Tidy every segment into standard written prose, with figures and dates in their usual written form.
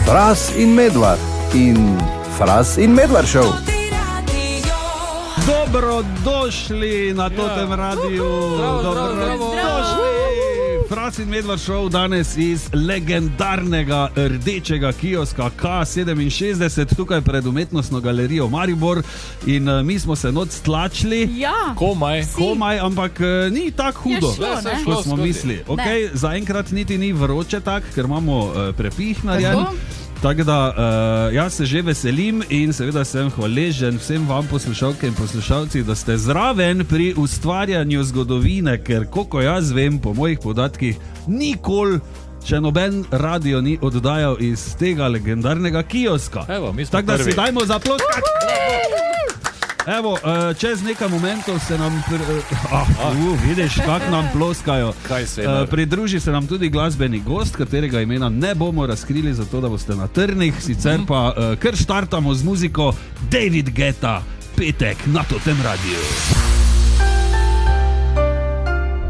Fras in Medvard in Fras in Medvard Show. Dobrodošli na totem radiju. Dobrodošli. Fras in Medvard Show danes iz legendarnega rdečega kioska K67 tukaj pred umetnostno galerijo Maribor in mi smo se noč stlačili. Ja, komaj, ampak ni tako hudo, kot smo mislili. Okay, zaenkrat niti ni vroče tak, ker imamo prepih narejen. Tako da jaz se že veselim in seveda sem hvaležen vsem vam poslušalke in poslušalci, da ste zraven pri ustvarjanju zgodovine, ker koliko jaz vem, po mojih podatkih, nikoli še noben radio ni oddajal iz tega legendarnega kioska. Tako da si dajmo zaploskati. Evo, čez nekaj momentov se nam vidiš, kako nam ploskajo. Pridruži se nam tudi glasbeni gost, katerega imena ne bomo razkrili, zato da boste na trnih. Sicer pa kar štartamo z muziko David Guetta, petek na totem radiju.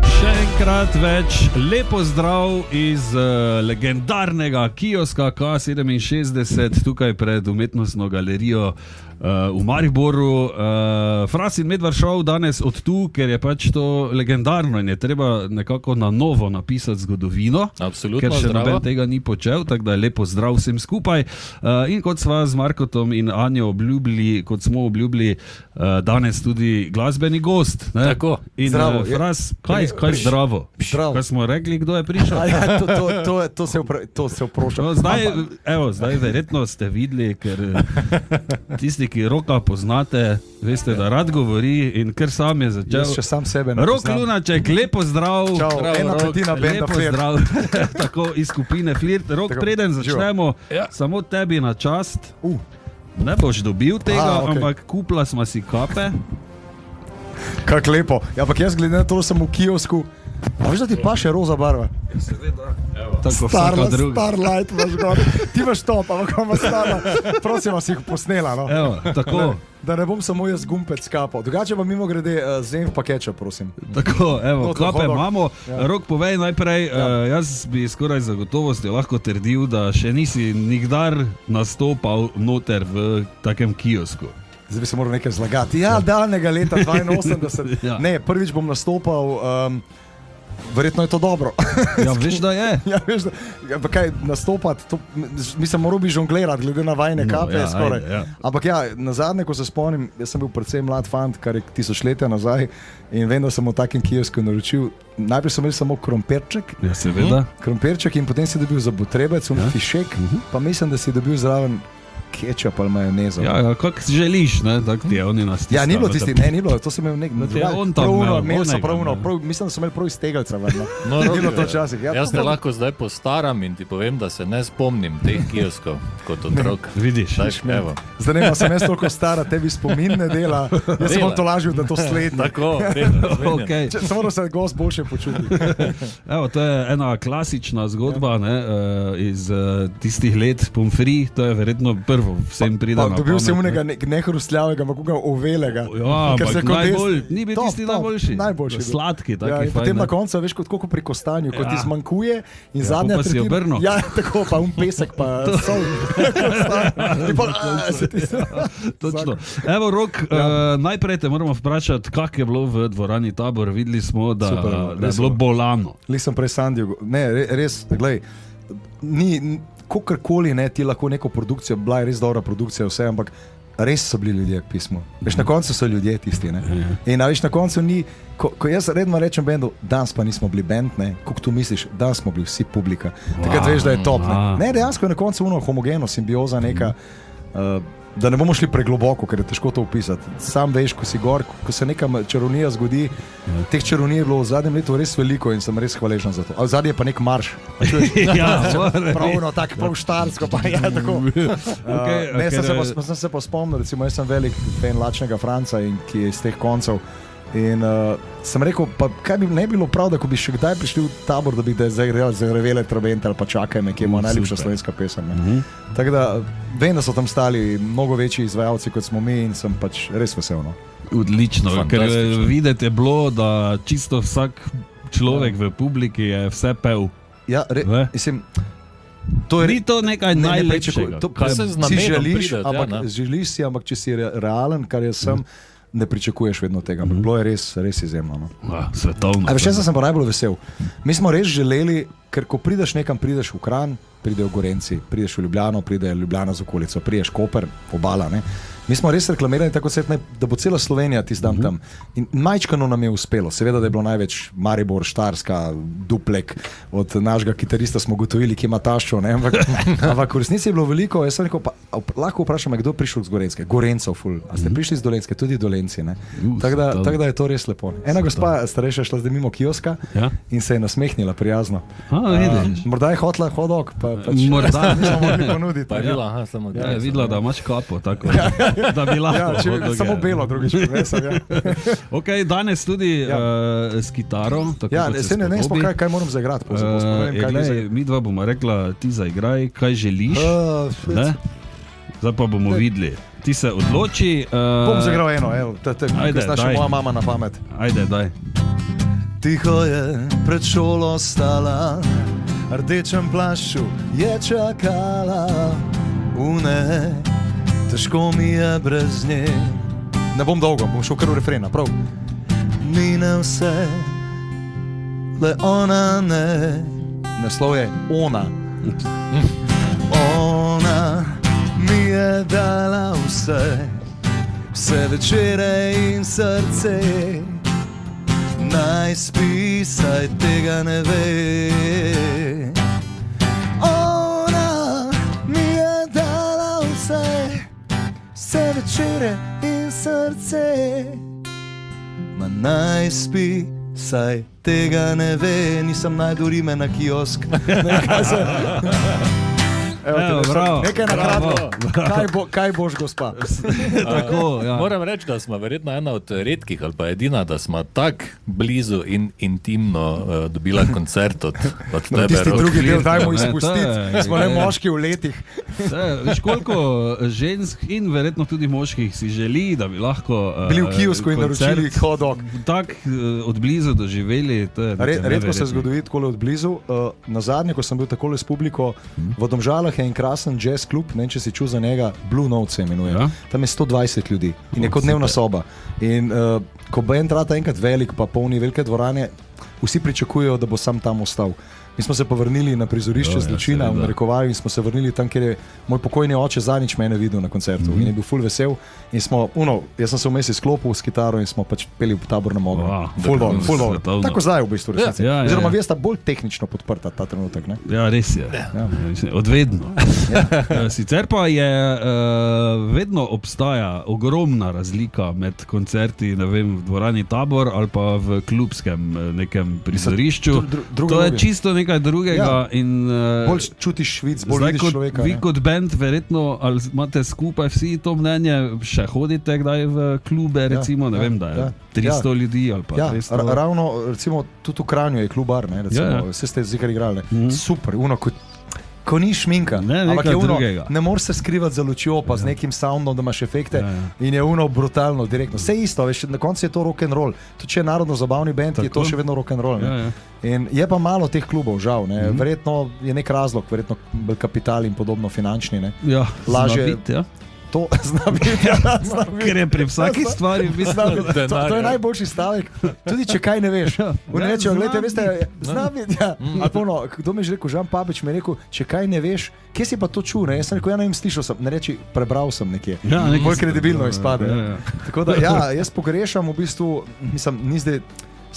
Še enkrat več, lepo zdrav iz legendarnega kioska K67 tukaj pred umetnostno galerijo v Mariboru. Fras in Medvard Show danes od tu, ker je pač to legendarno in je treba nekako na novo napisati zgodovino. Absolutno, ker še noben tega ni počel, tako da je lepo zdrav vsem skupaj. In kot sva z Markotom in Anjo obljubili, kot smo obljubili, danes tudi glasbeni gost. Ne? Tako. In zdravo. Fras, kaj zdravo? Kaj smo rekli, kdo je prišel? To se oprošča. No, zdaj verjetno ste videli, ker tisti, ki Roka poznate, veste, da rad govori in ker sam je začel. Jaz še sam sebe ne Rok poznam. Lunaček, lepo zdrav. Čau, ena petina benda lepo Flirt. zdrav. Tako iz skupine Flirt. Rok, Tako, preden začnemo, samo tebi na čast. Ne boš dobil tega, okay. Ampak kupla smo si kape. Kako lepo. Ja, ampak jaz glede na to, da sem v kiosku, a veš, da ti paše roza barva? Ja, seveda. Tako vsaka druga. Starlight imaš gor. Ti imaš to, pa kako ima stara. Prosim vas jih posnela, no. Evo, tako. Da ne bom samo jaz gumpec kapal. Drugače pa mimo grede zemlj pa keča, prosim. Tako, evo, No, kape hodok. imamo. Ja. Rok, povej najprej, jaz bi skoraj za gotovostjo lahko trdil, da še nisi nikdar nastopal noter v takem kiosku. Zdaj bi se moral nekaj zlagati. Ja, daljnega leta 82. Ja. Ne, prvič bom nastopal, verjetno je to dobro. Ja, veš, da je. Ja, veš, pa kaj nastopati, to, mislim, moral bi žonglerati, glede na vajne kape, ja, skoraj. ajde, ja. Ampak ja, na zadnje, ko se spomnim, jaz sem bil predvsem mlad fant, kar je tisočletja nazaj in vem, da sem v takem kiosku naročil. Najprej sem imel samo krompirček, Ja, seveda. krompirček in potem si dobil za potrebec, fišek, pa mislim, da si dobil zraven kečap ali majonezo. Ja, kako želiš, ne, tako ti je oni nas Ja, ni bilo tisti, ne, ni bilo, to sem imel te je on tam imel, onega, ne. mislim, da sem imel prav iz tegelca, vedno. No, Ni bilo to včasih. Ja, jaz to te pa- lahko zdaj postaram in ti povem, da se ne spomnim teh kioskov kot otrok. Vidiš. Evo. Zdaj ne, sem jaz toliko stara, tebi spomin ne dela, jaz sem Dela. to lažil, da to slednje. Tako, Okay. Samo da se gost boljše počuti. Evo, to je ena klasična zgodba, ne, iz tistih let pomfri, to je verjetno prvo vsem pride Pa na dobil pamet, sem ne. unega nehrustljavega, ampak koga ovelega. Ja, Ker se ampak kot najbolj, veste- ni bil Top, tisti top, najboljši. najboljši bil. Sladki, taki Ja, in potem fajn, na ne. koncu, veš, kot pri kostanju, ko Ja. ti zmanjkuje in Ja, zadnja pol pa si tretjina- obrnil. Ja, tako, pa pesek, pa sol. In pol, se ti Točno. Evo, Rok, najprej te moramo vprašati, kako je bilo v dvorani Tabor. Videli smo, da, Super, da je res bilo super. bolano. Lih sem prej Sandiju, ne, res, glej, ni, kakorkoli ne, ti lahko neko produkcijo, bila je res dobra produkcija, vse, ampak res so bili ljudje k pismu. Veš, na koncu so ljudje tisti, ne. In a veš, na koncu ni, ko jaz redno rečem bendu, danes pa nismo bili bend, ne, kako tu misliš, danes smo bili vsi publika. Takrat veš, da je top, ne. Ne, dejansko je na koncu ono homogeno, simbioza neka, da ne bomo šli pregloboko, ker je težko to opisati. Sam veš, ko si gor, ko se neka čarovnija zgodi, teh čarovnij je bilo v zadnjem letu res veliko in sem res hvaležen za to. A zadnji je pa nek marš. Ja, Pravno, tako prav štarsko, pa ja, tako. Okay, Ne, ker, sem se pa spomnil, recimo, jaz sem velik fan Lačnega Franca, ki je iz teh koncev. In sem rekel, pa kaj bi ne bilo prav, da ko bi še kdaj prišli v Tabor, da bi zarevele trobente ali pa čakaj me, ki je moja najljubša slovenska pesem. Tako da vem, da so tam stali mnogo večji izvajalci kot smo mi in sem pač res vesel. No. Odlično, ker Fantastično. videti je bilo, da čisto vsak človek v publiki je vse pel. Ja, Ne? mislim, Ni to nekaj najlepšega. Želiš si, ampak če si realen, kar jaz sem, ne pričakuješ vedno tega. Bilo je res izjemno. No. Svetovno. Še sem pa najbolj vesel. Mi smo res želeli, ker ko prideš nekam, prideš v Kranj, pridejo Gorenci, prideš v Ljubljano, pride Ljubljana z okolico, prideš Koper, Obala. Ne? Mi smo res reklamirali tako, da bo cela Slovenija tisti dan tam. In majčkano nam je uspelo. Seveda, da je bilo največ Maribor, Štarska, Duplek, od našega kitarista smo gotovili, ki ima taščo. Ampak v resnici je bilo veliko. Jaz sem rekel, lahko vprašam, kdo je prišel z Gorenske? Gorencov ful. A ste prišli z Dolenjske? Tudi Dolenci. Tako da je to res lepo. Ena gospa starejša šla zdaj mimo kioska in se je nasmehnila prijazno. Morda je hotla hodok, pa morda nismo mogli ponuditi. Je videla, da imaš kapo, tako da bi lahko. Samo belo, drugič povesel. Okay, danes tudi s kitaro. Ne sploh kaj moram zaigrati. Mi dva bomo rekla, ti zaigraj, kaj želiš. Zdaj pa bomo videli. Ti se odloči. Bom zaigral eno, kaj znaša moja mama na pamet. Ajde, daj. Tiho je pred šolo stala, rdečem plašču je čakala. Težko mi je brez nje. Ne bom dolgo, bom šel kar v refrena, prav. Mine vse, le ona ne. Naslov je Ona. Ona mi je dala vse večere in srce. Naj spi, saj tega ne ve. Ona mi je dala vse večere in srce. Ma naj spi, saj tega ne ve. Nisem najdu rime na kiosk. Nekaj nakratko. Kaj boš, gospa? Tako, ja. Moram reči, da smo verjetno ena od redkih ali pa edina, da smo tako blizu in intimno dobila koncert od tebe. Tisti drugi del dajmo izpustiti. Smo le moški v letih. Veš, koliko žensk in verjetno tudi moških si želi, da bi lahko bili v kiosku in naročili hot dog. Tak od blizu doživeli. Redko se zgodi takole od blizu. Nazadnje, ko sem bil takole s publiko v Domžalah, je en krasen jazz klub, ne vem, če si čul za njega, Blue Note se imenuje. Ja? Tam je 120 ljudi in je kot dnevna soba. In ko bo trata enkrat velik, pa polni velike dvorane, vsi pričakujejo, da bo sam tam ostal. Mi smo se pa vrnili na prizorišče zločina v narekovaju in smo se vrnili tam, kjer je moj pokojni oče zadnjič mene videl na koncertu in je bil ful vesel. In smo, jaz sem se vmes izklopil s kitaro in smo pač peli v Tabor na Modro. Ful dobro. Tako zdaj v bistvu resnici. Oziroma, vi sta bolj tehnično podprta ta trenutek, ne? Ja, res je. Odvedno. Sicer pa je vedno obstaja ogromna razlika med koncerti, ne vem, v dvorani Tabor ali pa v klubskem nekem prizorišču. To je čisto nekaj drugega in bolj čutiš Švic, bolj vidiš človeka. Vi kot band verjetno, ali imate skupaj vsi to mnenje, še hodite kdaj v klube, recimo, ne vem, da je 300 ljudi ali pa 200. Ravno, recimo, tudi v Kranju je klubar, ne, recimo, vse ste zikar igrali. Super, ko ni šminka, ampak je ne moreš se skrivati za lučjo, pa z nekim soundom, da imaš efekte in je brutalno, direktno. Vse isto, veš, na koncu je to rock'n'roll. Tudi če je narodno-zabavni band, je to še vedno rock'n'roll. In je pa malo teh klubov, žal. Verjetno je nek razlog, verjetno kapital in podobno finančni. Lažje biti, to zna biti. Ker je pri vsaki stvari to je najboljši stavek. Tudi če kaj ne veš. Oni rečejo, gledajte, veste, zna biti. Kdo mi je že rekel, Žan Papič mi je rekel, če kaj ne veš, kje si pa to čul? Jaz sem rekel, ja ne vem, slišal sem, ne reči, prebral sem nekje. Bolj kredibilno izpade. Tako da, jaz pogrešam v bistvu, mislim, ni zdaj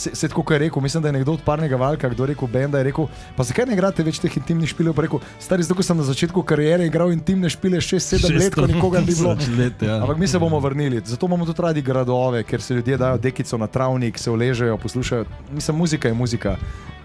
se tako, ko je rekel, mislim, da je nekdo od Parnega Valka, kdo je rekel, benda je rekel, pa zakaj ne igrate več teh intimnih špilev? Pa rekel, stari, zato ko sem na začetku kariere igral intimne špile 6-7 let, ko nikoga ni bilo. Ampak mi se bomo vrnili, zato imamo tudi radi gradove, ker se ljudje dajo dekico na travnik, se uležejo, poslušajo. Mislim, muzika je muzika.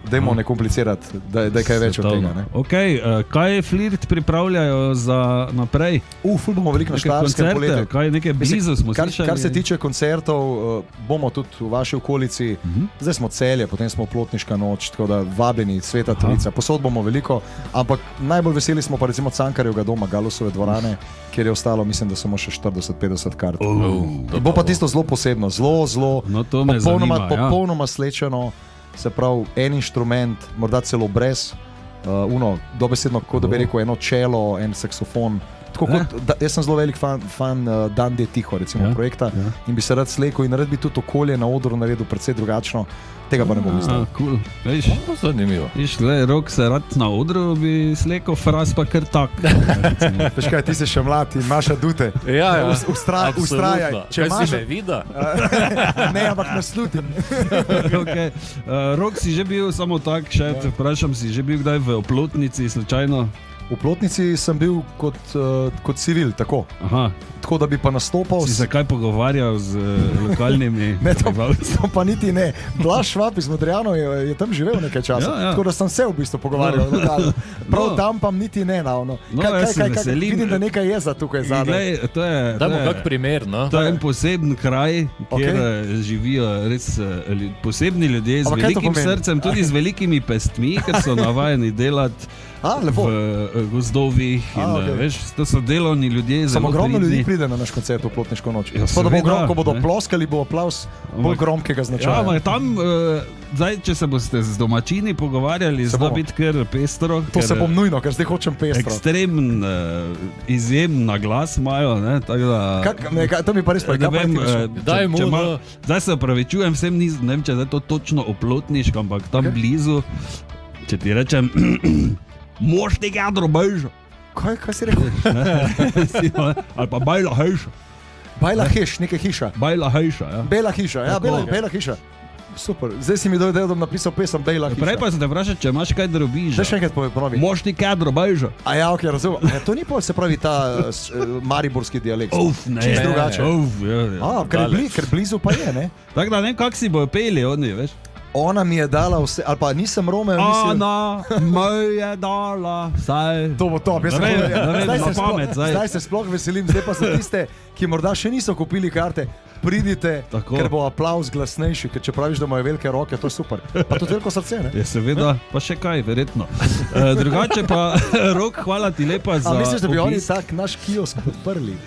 Dajmo ne komplicirati, da je kaj več od tega. Ne? Okay, kaj Flirt pripravljajo za naprej? Ful bomo veliko na Štajerskem poletju. Kaj nekaj blizu smo slišali? Kar se tiče koncertov, bomo tudi v vaši okolici. Zdaj smo Celje, potem smo Plotniška noč, tako da vabljeni, Sveta Trojica. Posod bomo veliko, ampak najbolj veseli smo pa recimo Cankarjevega doma, Galusove dvorane, kjer je ostalo, mislim, da samo še 40-50 kart. Bo pa tisto zelo posebno, zelo popolnoma slečeno. Se pravi, en inštrument, morda celo brez dobesedno, kot da bi rekel, eno čelo, en saksofon. Jaz sem zelo velik fan Dan de Tiho, recimo, projekta in bi se rad slekel in rad bi tudi okolje na odru naredil precej drugačno. Tega pa ne bom mislil. Cool. Zanimivo. Rok se rad na odru bi slekel, Fras pa kar tak. Veš kaj, ti si še mlad in imaš adute. Ja. Ustrajaj. Če imaš me vida? Ne, ampak naslutim. Okay. Rok si že bil, samo tak, še vprašam, si že bil kdaj v Oplotnici slučajno? V Plotnici sem bil kot civil, tako. Aha. Tako da bi pa nastopal. Si se kaj pogovarjal z lokalnimi? Ne, to pa niti ne. Blaž Švab iz Modrijano je tam živel nekaj časa. Tako da sem se v bistvu pogovarjal. Prav tam pa niti ne. Vidim, da nekaj je za tukaj zadaj. Dajmo kak primer, no? To je en poseben kraj, kjer živijo res posebni ljudje z velikim srcem, tudi z velikimi pestmi, ker so navajeni delati v gozdovih. Veš, to so delovni ljudje. Samo ogromno ljudi pride na naš koncert v Plotniško noč. Ko bodo ploskali, bo aplauz bolj gromkega značaja. Tam, če se boste z domačini pogovarjali, zna biti kar pestro. To se bom nujno, ker zdaj hočem pestro. Ekstremen, izjemen glas imajo. To mi pa res zdaj se opravičujem, vsem ne vem, če je to točno Oplotniško, ampak tam blizu, če ti rečem moš nekaj drobejža. Kaj si rekel? Ali pa Bajla hiša. Bajla hiš, nekaj hiša. Bajla hiša, ja. Bela hiša, ja, Bela hiša. Super, zdaj si mi dovedel, da bom napisal pesem Bela hiša. Prej pa sem te vprašal, če imaš kaj drobiža. Zdaj še enkrat ponovi. Moš nekaj drobejža. A ja, ok, razumem. To ni pol, se pravi ta mariborski dialekt. Ne. Čist drugače. Ker blizu pa je, ne? Tako da ne vem, kak si bojo peli oni, veš. Ona mi je dala vse, ali pa nisem Romeo. Ona mi je dala vse. To bo top, zdaj se sploh veselim, zdaj pa za tiste, ki morda še niso kupili karte, pridite, ker bo aplauz glasnejši, ker če praviš, da imajo velike roke, to je super. Pa to veliko srce, ne? Je seveda, pa še kaj, verjetno. Drugače pa, Rok, hvala ti lepa za opis. A misliš, da bi oni tak naš kiosk podprli?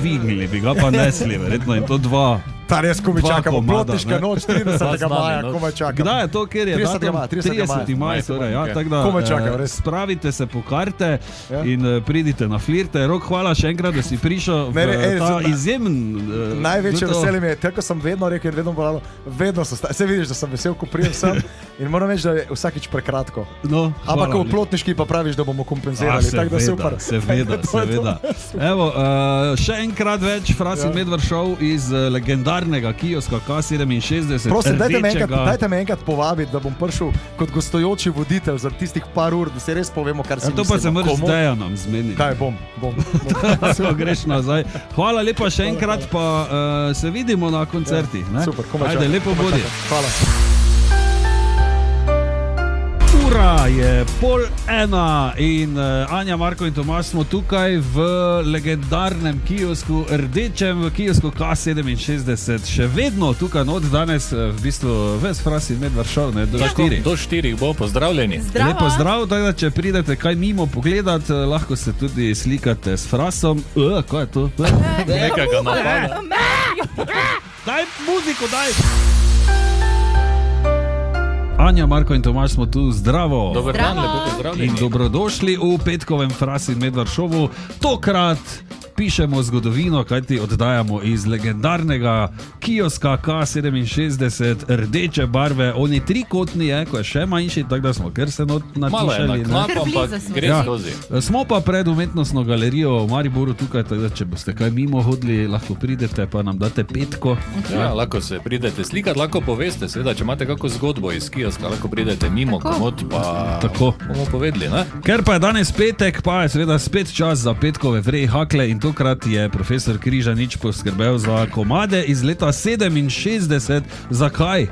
Dvignili bi ga, pa nesli, verjetno, in to dva. Ta res, ko mi čakamo, Plotniška noč, 30. maja, ko me čakam. Kdaj je to, ker je 30. maj, torej, ja, tako da, ko me čakam, res. Spravite se po karte in pridite na flirte. Rok, hvala še enkrat, da si prišel v ta izjemen... Največje veselje mi je, tako sem vedno rekel in vedno ponavljal, vedno se vidiš, da sem vesel, ko prijem sem in moram reči, da je vsakič prekratko. Ampak v Plotniški pa praviš, da bomo kompenzirali, tako da super. Seveda. Evo, še enkrat več Fras in Medvard Show iz legendarnega kioska K67. Prosim, dajte me enkrat povabiti, da bom prišel kot gostujoči voditelj za tistih par ur, da se res povemo, kar si mislimo. To pa se moraš z Dejanom zmeniti. Kaj, bom. Greš nazaj. Hvala lepa še enkrat, pa se vidimo na koncertih. Super, komaj čakam. Ajde, lepo bodi. Hvala. Ura je 12:30 in Anja, Marko in Tomaž smo tukaj v legendarnem kiosku, rdečem v kiosku K67. Še vedno tukaj not danes, v bistvu ves Fras in Medvard Show, ne, do 4. Do 4 bo, pozdravljeni. Lepo zdrav, tako da če pridete kaj mimo pogledat, lahko se tudi slikate s Frasom. Kaj je to? Nekega napada. Daj muziko, daj! Anja, Marko in Tomaž smo tu, zdravo. Dober dan, lepo pozdravljeni. In dobrodošli v petkovem Fras in Medvard Showu. Tokrat pišemo zgodovino, kajti oddajamo iz legendarnega kioska K67 rdeče barve. On je trikotni, ko je še manjši, tako da smo kar se napišali. Malo je na knap, ampak gre skozi. Smo pa pred umetnostno galerijo v Mariboru tukaj, tako da če boste kaj mimo hodili, lahko pridete, pa nam date petko. Ja, lahko se pridete slikati, lahko poveste, seveda, če imate kako zgodbo iz kioska, lahko pridete mimo komod, pa bomo povedali, ne? Ker pa je danes petek, pa je seveda spet čas za petkove vrej hakle in tokrat je profesor Križanič poskrbel za komade iz leta 67. Zakaj?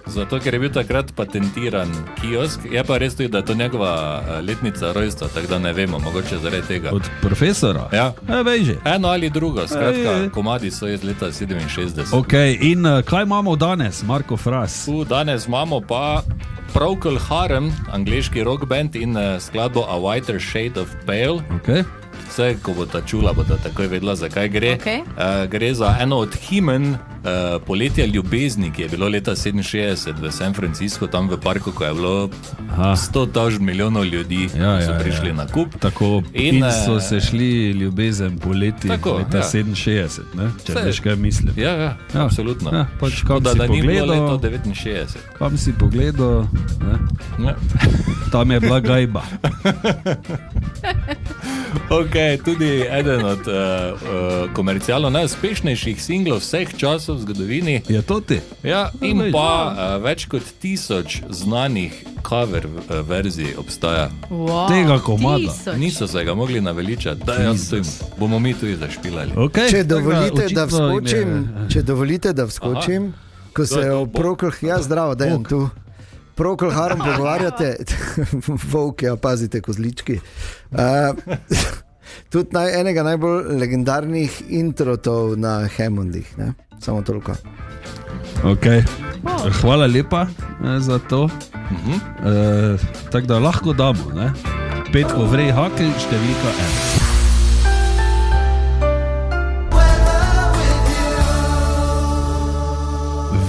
Zato, ker je bil takrat patentiran kiosk, je pa res tudi, da je to njegova letnica rojstva, tako da ne vemo, mogoče zaradi tega. Od profesora? Ja. Vejže. Eno ali drugo, skratka, komadi so iz leta 67. Ok, in kaj imamo danes, Marko Fras? Danes imamo pa Procol Harum, angleški rock band in skladbo A Whiter Shade of Pale. Ok. Vse, ko bo ta čula, bo ta takoj vedela, zakaj gre. Gre za eno od himen Poletje ljubezni, ki je bilo leta 67 v San Francisco, tam v parku, ko je bilo 100 milijonov ljudi, ki so prišli na kup. Tako, in so se šli ljubezen poleti leta 67, ne? Če veš, kaj mislim. Ja, absolutno. Ja, pač kam si pogledal, 69. Kam si pogledal, ne? Tam je bila gajba. Ok, tudi eden od komercialno najuspešnejših singlov vseh časov v zgodovini. Je to ti? Ja, in pa več kot 1000 znanih cover verzij obstaja. Wow, tega komada. Niso se ga mogli naveličati. Bomo mi tudi zašpilali. Okay, če dovolite, da vskočim, ko se je o Procol, zdravo, da je tu. Procol Harum pogovarjate, volk, pazite, kozlički. Tudi enega najbolj legendarnih introtov na Hammondih, ne? Samo toliko. Ok, hvala lepa za to. Tako da lahko damo, ne? Petko Vrej Hakl, številka 1.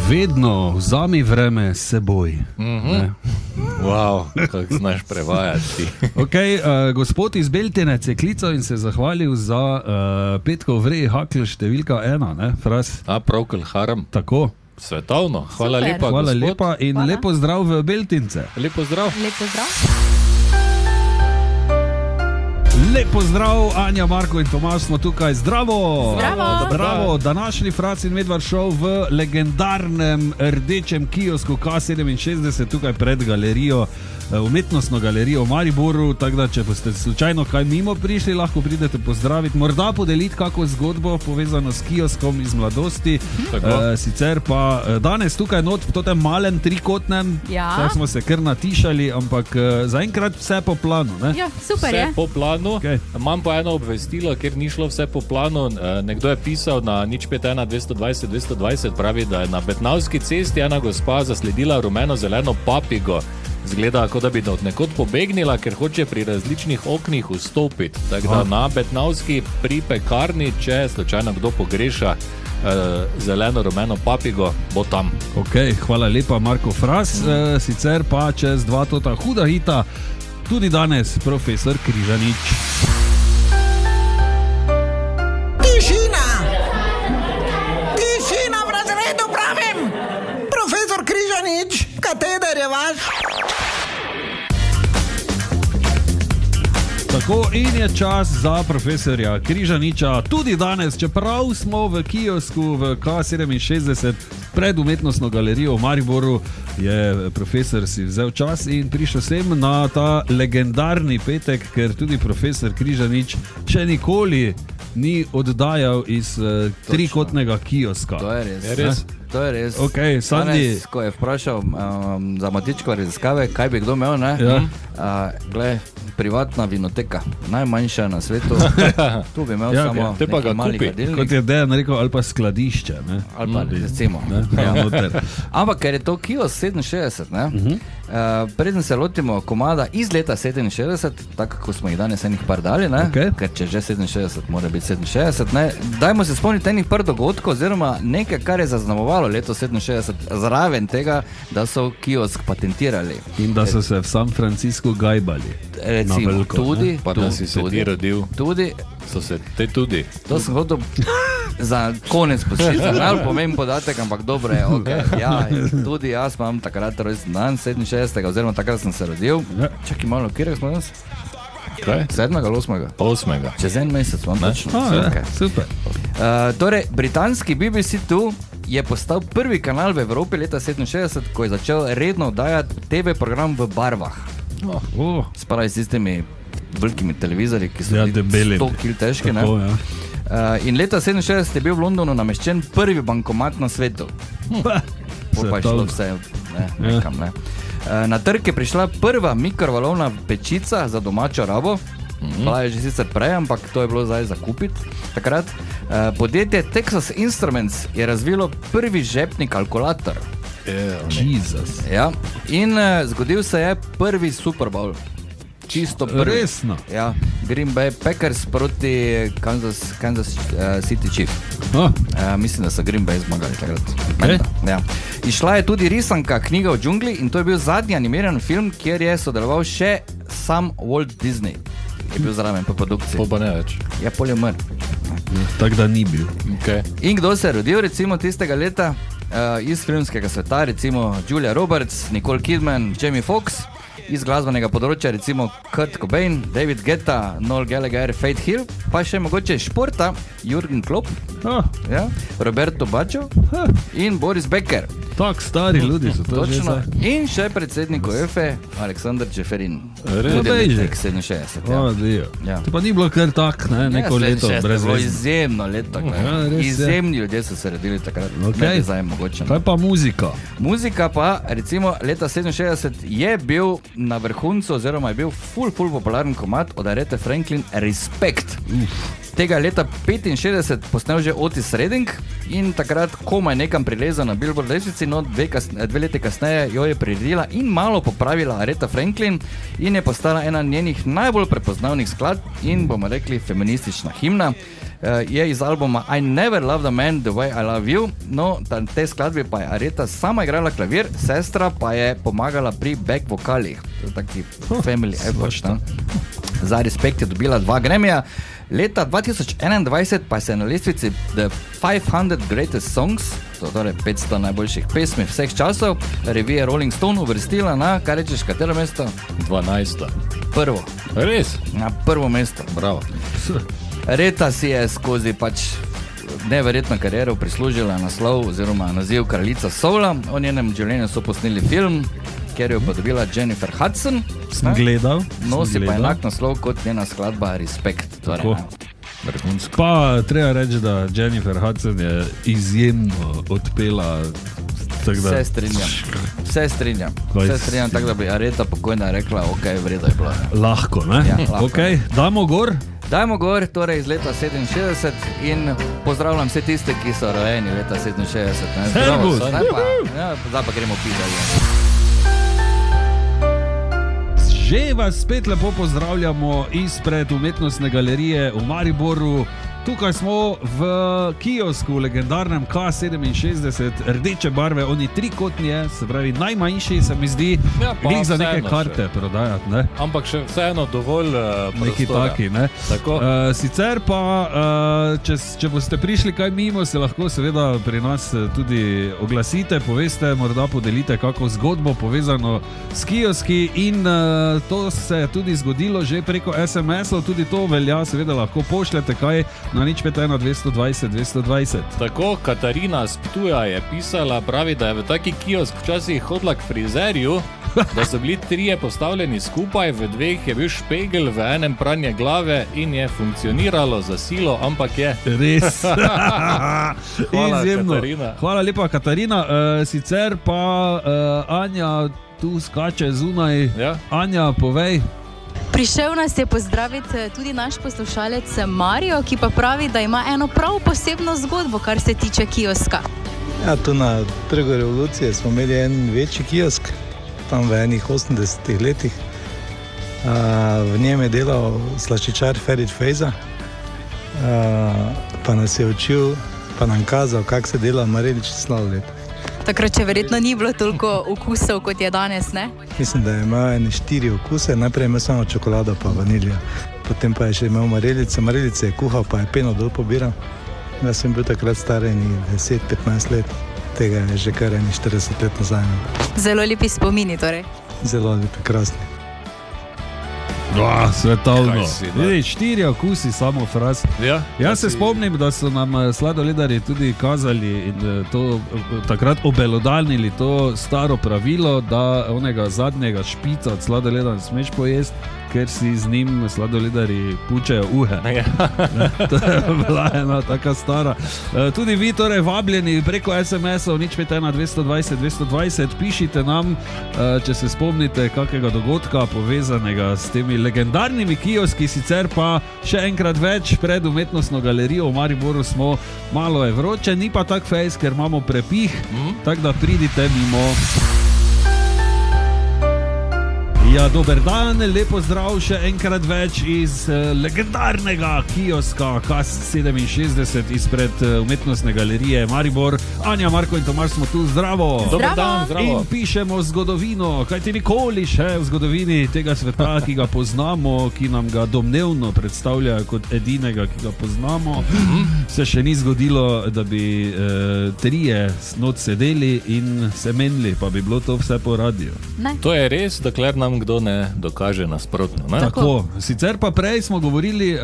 Vedno vzami vreme s seboj. Wow, kako znaš prevajati. Okay, gospod iz Beltinec je klical in se zahvalil za Petkov Vrej Hakl številka 1, ne, Fras? Procol Harum. Tako. Svetovno. Hvala super. Lepa, hvala gospod. Lepa in hvala. Lepo zdrav v Beltince. Lepo zdrav. Lepo zdrav. Lepo zdrav, Anja, Marko in Tomaž smo tukaj. Zdravo! Zdravo! Današnji Frac in Medvard show v legendarnem rdečem kiosku K67 tukaj pred galerijo, umetnostno galerijo v Mariboru, tako da če boste slučajno kaj mimo prišli, lahko pridete pozdraviti, morda podeliti kako zgodbo povezano s kioskom iz mladosti. Sicer pa danes tukaj not v tem malem trikotnem, tako smo se kar natišali, ampak zaenkrat vse po planu, ne? Ja, super je. Vse po planu. Okay. Imam pa eno obvestilo, ker ni šlo vse po planu. Nekdo je pisal na 051 220 220, pravi, da je na Betnavski cesti ena gospa zasledila rumeno-zeleno papigo. Zgleda, kot da bi od nekod pobegnila, ker hoče pri različnih oknih vstopiti. Tako da na Betnavski pri pekarni, če slučajno kdo pogreša zeleno-rumeno papigo, bo tam. Ok, hvala lepa, Marko Fras. Sicer pa čez dva tota huda hita, tudi danes profesor Križanič. Tišina! Tišina v razredu, pravim! Profesor Križanič, kateder je vaš? Tako, in je čas za profesorja Križaniča tudi danes, čeprav smo v kiosku v K67 pred umetnostno galerijo v Mariboru, je profesor si vzel čas in prišel sem na ta legendarni petek, ker tudi profesor Križanič še nikoli ni oddajal iz trikotnega kioska. To je res. To je res. Okay, Sandi... Danes, ko je vprašal za matičko raziskave, kaj bi kdo imel, ne? Ja. Glej, privatna vinoteka, najmanjša na svetu. Tu bi imel samo neki mali hladilnik. Kot je Dejan rekel, ali pa skladišče. Ne? Ali pa recimo. Ampak ker je to kiosk 67, ne? Preden se lotimo komada iz leta 67, tako kot smo jih danes enih par dali, ne? Okay. Ker če že 67, mora biti 67, ne? Dajmo se spomniti enih par dogodkov, oziroma nekaj, kar je zaznamovalo leto 67, zraven tega, da so kiosk patentirali. In da so se v San Francisco gajbali. Recimo, veliko, tudi. Pa da si se ti rodil. Tudi. So se te tudi. To sem hotel za konec poslušati. Najbolj pomemben podatek, ampak dobro je, okay. Ja, tudi jaz imam takrat rojsten dan, 67. oziroma takrat sem se rodil. Čakaj malo, kjerega smo danes? Kaj? 7. ali 8. 8. Čez en mesec imam točno. Super. Torej, britanski BBC 2 je postal prvi kanal v Evropi leta 67, ko je začel redno oddajati TV program v barvah. Spravi s tistimi velikimi televizorji, ki so 100 kg težki. Tako, ja. In leta 67 je bil v Londonu nameščen prvi bankomat na svetu. Pa je šlo vse nekam. Ne. Na trg je prišla prva mikrovalovna pečica za domačo rabo. Bila je že sicer prej, ampak to je bilo zdaj za kupiti takrat. Podjetje Texas Instruments je razvilo prvi žepni kalkulator. Jesus. Ja. In zgodil se je prvi Super Bowl. čisto prvi. Resno? Ja, Green Bay Packers proti Kansas City Chiefs. Mislim, da so Green Bay zmagali takrat. Okay. Ja. Išla je tudi risanka Knjiga o džungli in to je bil zadnji animiran film, kjer je sodeloval še sam Walt Disney. Je bil zraven po produkciji. Pa ne več. Ja, pol je umrl. Tako da ni bil. Okay. In kdo se je rodil recimo tistega leta iz filmskega sveta, recimo Julia Roberts, Nicole Kidman, Jamie Foxx, iz glasbenega področja recimo Kurt Cobain, David Guetta, Noel Gallagher, Faith Hill, pa še mogoče športa Jürgen Klopp, ja, Roberto Baggio in Boris Becker. Tak stari ljudi so to že zdaj. In še predsednik UEFA Aleksandar Čeferin. Tudi letnik 67. Ja. To pa ni bilo kar tak, neko leto brez veze. Izjemno leto. Izjemni ljudje so se rodili takrat. Okay. Zdaj mogoče. Kaj pa muzika? Muzika pa recimo leta 67 je bil na vrhuncu oziroma je bil ful popularen komad od Arethe Franklin Respect. Tega leta 65 posnel že Otis Redding in takrat komaj nekam prilezal na Billboard lestvici, no 2 leta kasneje jo je priredila in malo popravila Aretha Franklin in je postala ena njenih najbolj prepoznavnih skladb in bomo rekli feministična himna. Je iz albuma I Never Loved a Man the Way I Love You, no te skladbe pa je Aretha sama igrala klavir, sestra pa je pomagala pri back vokalih. To je taki family effort. Za Respect je dobila 2 Grammyja. Leta 2021 pa se je na lestvici The 500 Greatest Songs, torej 500 najboljših pesmi vseh časov, revije Rolling Stone uvrstila na, kaj rečeš, katero mesto? 12. Prvo. Res? Na prvo mesto. Bravo. Aretha si je skozi neverjetno kariero prislužila naslov oziroma naziv kraljica soula. O njenem življenju so posneli film, kjer jo je dobila Jennifer Hudson. Sem gledal. Nosi pa enak naslov kot njena skladba Respect. Torej, pa treba reči, da Jennifer Hudson je izjemno odpela. Vse strinjam. Tako da bi Aretha pokojna rekla, ok, vredo je bilo. Lahko, ne? Ja, lahko. Okay. Dajmo gor, torej iz leta 67 in pozdravljam vse tiste, ki so rojeni leta 67. Servus! Zdaj pa gremo piti. Že vas spet lepo pozdravljamo izpred umetnostne galerije v Mariboru. Tukaj smo v kiosku, legendarnem K67, rdeče barve, oni trikotni je, se pravi najmanjši, se mi zdi, glih za neke karte prodajati, ne? Ampak še vseeno dovolj prostora. Neki taki, ne? Tako. Sicer pa, če boste prišli kaj mimo, se lahko seveda pri nas tudi oglasite, poveste, morda podelite kako zgodbo povezano s kioski in to se je tudi zgodilo že preko SMS-ov, tudi to velja, seveda lahko pošljete kaj na 051 220 220. Tako, Katarina z Ptuja je pisala, pravi, da je v taki kiosk včasih hodila k frizerju, da so bili 3 postavljeni skupaj, v 2 je bil špegel, v enem pranje glave in je funkcioniralo za silo, ampak je. Res. Hvala, izjemno. Katarina. Hvala lepa, Katarina. Sicer pa Anja tu skače zunaj. Ja? Anja, povej. Prišel nas je pozdraviti tudi naš poslušalec Mario, ki pa pravi, da ima eno prav posebno zgodbo, kar se tiče kioska. Ja, tu na Trgu Revolucije smo imeli en večji kiosk, tam v enih 80 letih. V njem je delal slaščičar Ferit Fejza, pa nas je učil, pa nam kazal, kako se dela marelič sladoled. Takrat še verjetno ni bilo toliko okusov, kot je danes, ne? Mislim, da je imel 4 okuse, najprej je imel samo čokolado pa vaniljo, potem pa je še imel marelice, marelice je kuhal, pa je peno dol pobiral. Jaz sem bil takrat star 10-15 let, tega je že kar 40 let nazaj. Zelo lepi spomini torej. Zelo lepi, krasni. Svetovno. 4 okusi, samo fraz. Ja, jaz se spomnim, da so nam sladoledarji tudi kazali in to takrat obelodalnili to staro pravilo, da onega zadnjega špica od sladoleda ne smeš pojesti, ker si z njim sladoledarji pučejo uhe. Ja. To je bila ena taka stara. Tudi vi torej vabljeni preko SMS-ov 051 220 220, pišite nam, če se spomnite kakega dogodka povezanega s temi legendarnimi kioski, sicer pa še enkrat več pred umetnostno galerijo v Mariboru smo, malo je vroče, ni pa tak fejs, ker imamo prepih, tako da pridite mimo. Ja, dober dan, lepo zdrav še enkrat več iz legendarnega kioska KAS67 izpred umetnostne galerije Maribor. Anja, Marko in Tomaž smo tu, zdravo. Dober dan, zdravo. In pišemo zgodovino, kajti nikoli še v zgodovini tega sveta, ki ga poznamo, ki nam ga domnevno predstavljajo kot edinega, ki ga poznamo, se še ni zgodilo, da bi trije noč sedeli in se menili, pa bi bilo to vse po radiju. Ne. To je res, dokler nam kdo ne dokaže nasprotno. Ne? Tako. Sicer pa prej smo govorili,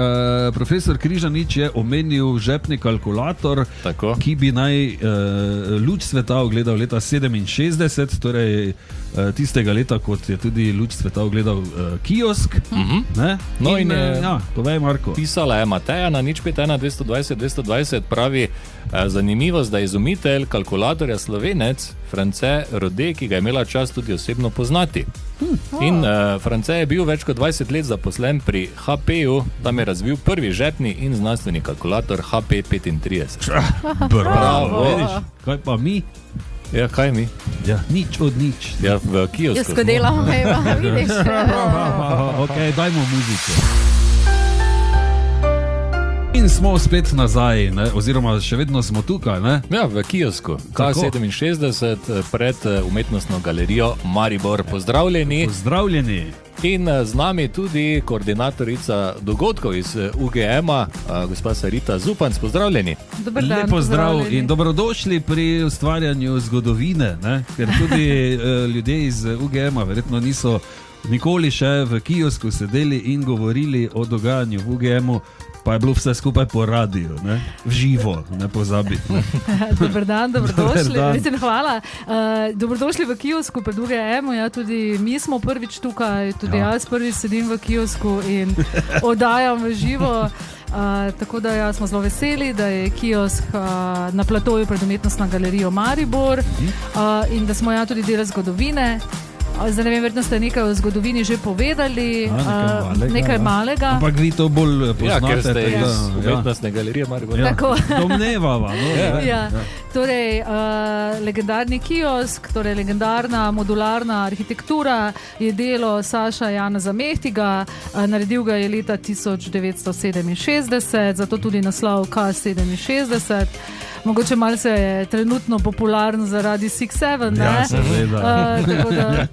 profesor Križanič je omenil žepni kalkulator, Tako. ki bi naj luč sveta ugledal leta 67, torej tistega leta, kot je tudi luč sveta ugledal kiosk. Ne? No in je- ja, povej, Marko. Pisala je Mateja na 051 220 220, pravi zanimivost, da je izumitelj kalkulatorja Slovenec France Rode, ki ga je imela čast tudi osebno poznati. In France je bil več kot 20 let zaposlen pri HP-ju, tam je razvil prvi žepni in znanstveni kalkulator HP35. Bravo. Vidiš, kaj pa mi? Ja, kaj mi? Ja, nič od nič. Ja, v kiosku Jaz ko delam, vidiš. Ok, dajmo muziko. In smo spet nazaj, ne? Oziroma še vedno smo tukaj. Ne? Ja, v kiosku K67 pred umetnostno galerijo Maribor. Pozdravljeni. Pozdravljeni. In z nami tudi koordinatorica dogodkov iz UGM-a, gospa Sarita Zupanc. Pozdravljeni. Dober dan, Lepo zdrav pozdravljeni. in dobrodošli pri ustvarjanju zgodovine, ne? Ker tudi ljudje iz UGM-a verjetno niso nikoli še v kiosku sedeli in govorili o dogajanju v UGM-u, pa je bilo vse skupaj po radiju, ne? V živo, ne pozabi. Ne? Dober dan, dobrodošli. Dober dan. Mislim, hvala. Dobrodošli v kiosku pred UGM-om. Ja, tudi mi smo prvič tukaj, tudi jaz prvič sedim v kiosku in oddajam v živo. Tako da ja, smo zelo veseli, da je kiosk na platoju pred umetnostno galerijo Maribor in da smo ja tudi del zgodovine. Zdaj ne vem, verjetno ste nekaj o zgodovini že povedali, nekaj malega. Ampak vi to bolj poznate. Ja, ker ste tako da, iz umetnostne galerije Maribor. ja. Tako. Domnevava. No? Ja. Torej, legendarni kiosk, torej legendarna modularna arhitektura je delo Saša Janeza Mehtiga, naredil ga je leta 1967, zato tudi naslov K67. Mogoče malce je trenutno popularen zaradi 6-7, ne? Ja, seveda. Tako da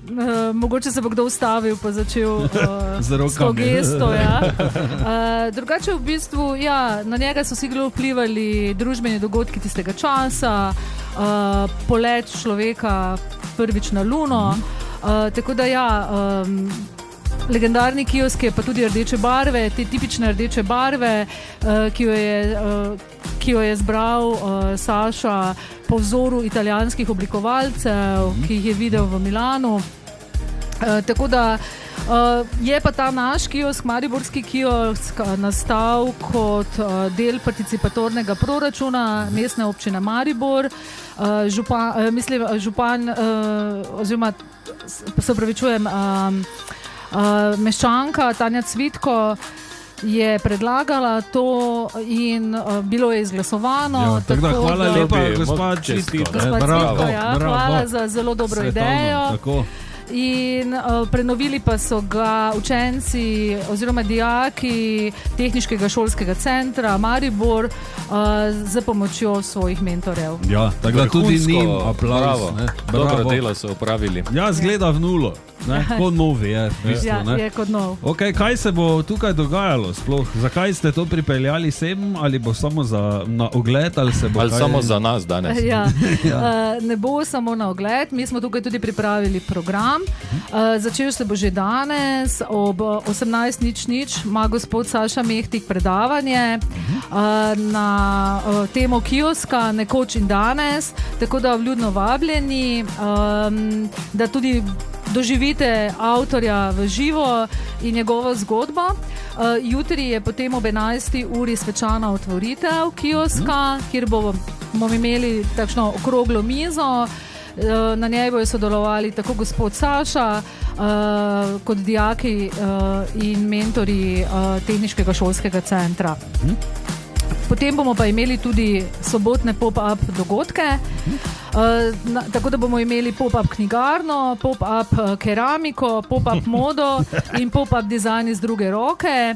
mogoče se bo kdo ustavil pa začel Z s to rokami. gesto. Ja. Drugače v bistvu, ja, na njega so sigurno vplivali družbeni dogodki tistega časa, polet človeka prvič na Luno, tako da ja, legendarni kiosk je pa tudi rdeče barve, te tipične rdeče barve, ki jo je zbral Saša po vzoru italijanskih oblikovalcev, ki jih je videl v Milanu. Tako da je pa ta naš kiosk, mariborski kiosk, nastal kot del participatornega proračuna mestne občine Maribor. Župan, oziroma se opravičujem, meščanka Tanja Cvitko je predlagala to in bilo je izglasovano. Ja, tako da hvala da- lepa, bi gospod čestitke. Čitko. Gospa Bravo, Cvitko, ja, bravo. hvala za zelo dobro Svetovno, idejo. tako. In prenovili pa so ga učenci oziroma dijaki Tehniškega šolskega centra Maribor z pomočjo svojih mentorjev. Ja, tako da tudi Vrhunsko, njim aplauz. bravo. Ne? Dobro delo so opravili. Ja, zgleda v nulo. Ne? Kot novi je. V bistvu, Ja, ne? je kot nov. Okay, kaj se bo tukaj dogajalo sploh? Zakaj ste to pripeljali sem? Ali bo samo na ogled? Ali se bo Ali kaj... samo za nas danes? Ja. Ne bo samo na ogled, mi smo tukaj tudi pripravili program. Začel se bo že danes ob 18:00, ima gospod Saša Mehtik predavanje na temo kioska Nekoč in danes, tako da vljudno vabljeni, da tudi doživite avtorja v živo in njegovo zgodbo. Jutri je potem ob 11. uri svečana otvoritev kioska, kjer bomo imeli takšno okroglo mizo. Na njej bojo sodelovali tako gospod Saša, kot dijaki in mentori Tehniškega šolskega centra. Potem bomo pa imeli tudi sobotne pop-up dogodke. Tako da bomo imeli pop-up knjigarno, pop-up keramiko, pop-up modo in pop-up dizajn iz druge roke.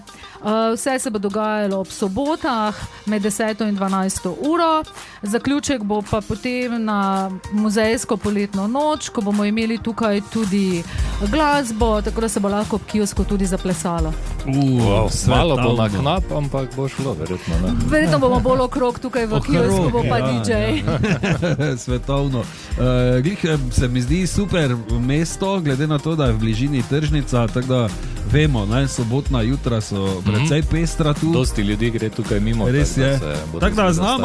Vse se bo dogajalo ob sobotah med 10 in 12 uro. Zaključek bo pa potem na muzejsko poletno noč, ko bomo imeli tukaj tudi glasbo, tako da se bo lahko ob kiosku tudi zaplesalo. Malo bo na knap, ampak bo šlo, verjetno. Ne? Verjetno bomo bolj okrog tukaj v kiosku, bo pa DJ. Svetovno. Se mi zdi super mesto, glede na to, da je v bližini tržnica, tako da vemo, sobotna jutra so precej pestra tu. Dosti ljudi gre tukaj mimo. Res je. Tako da zna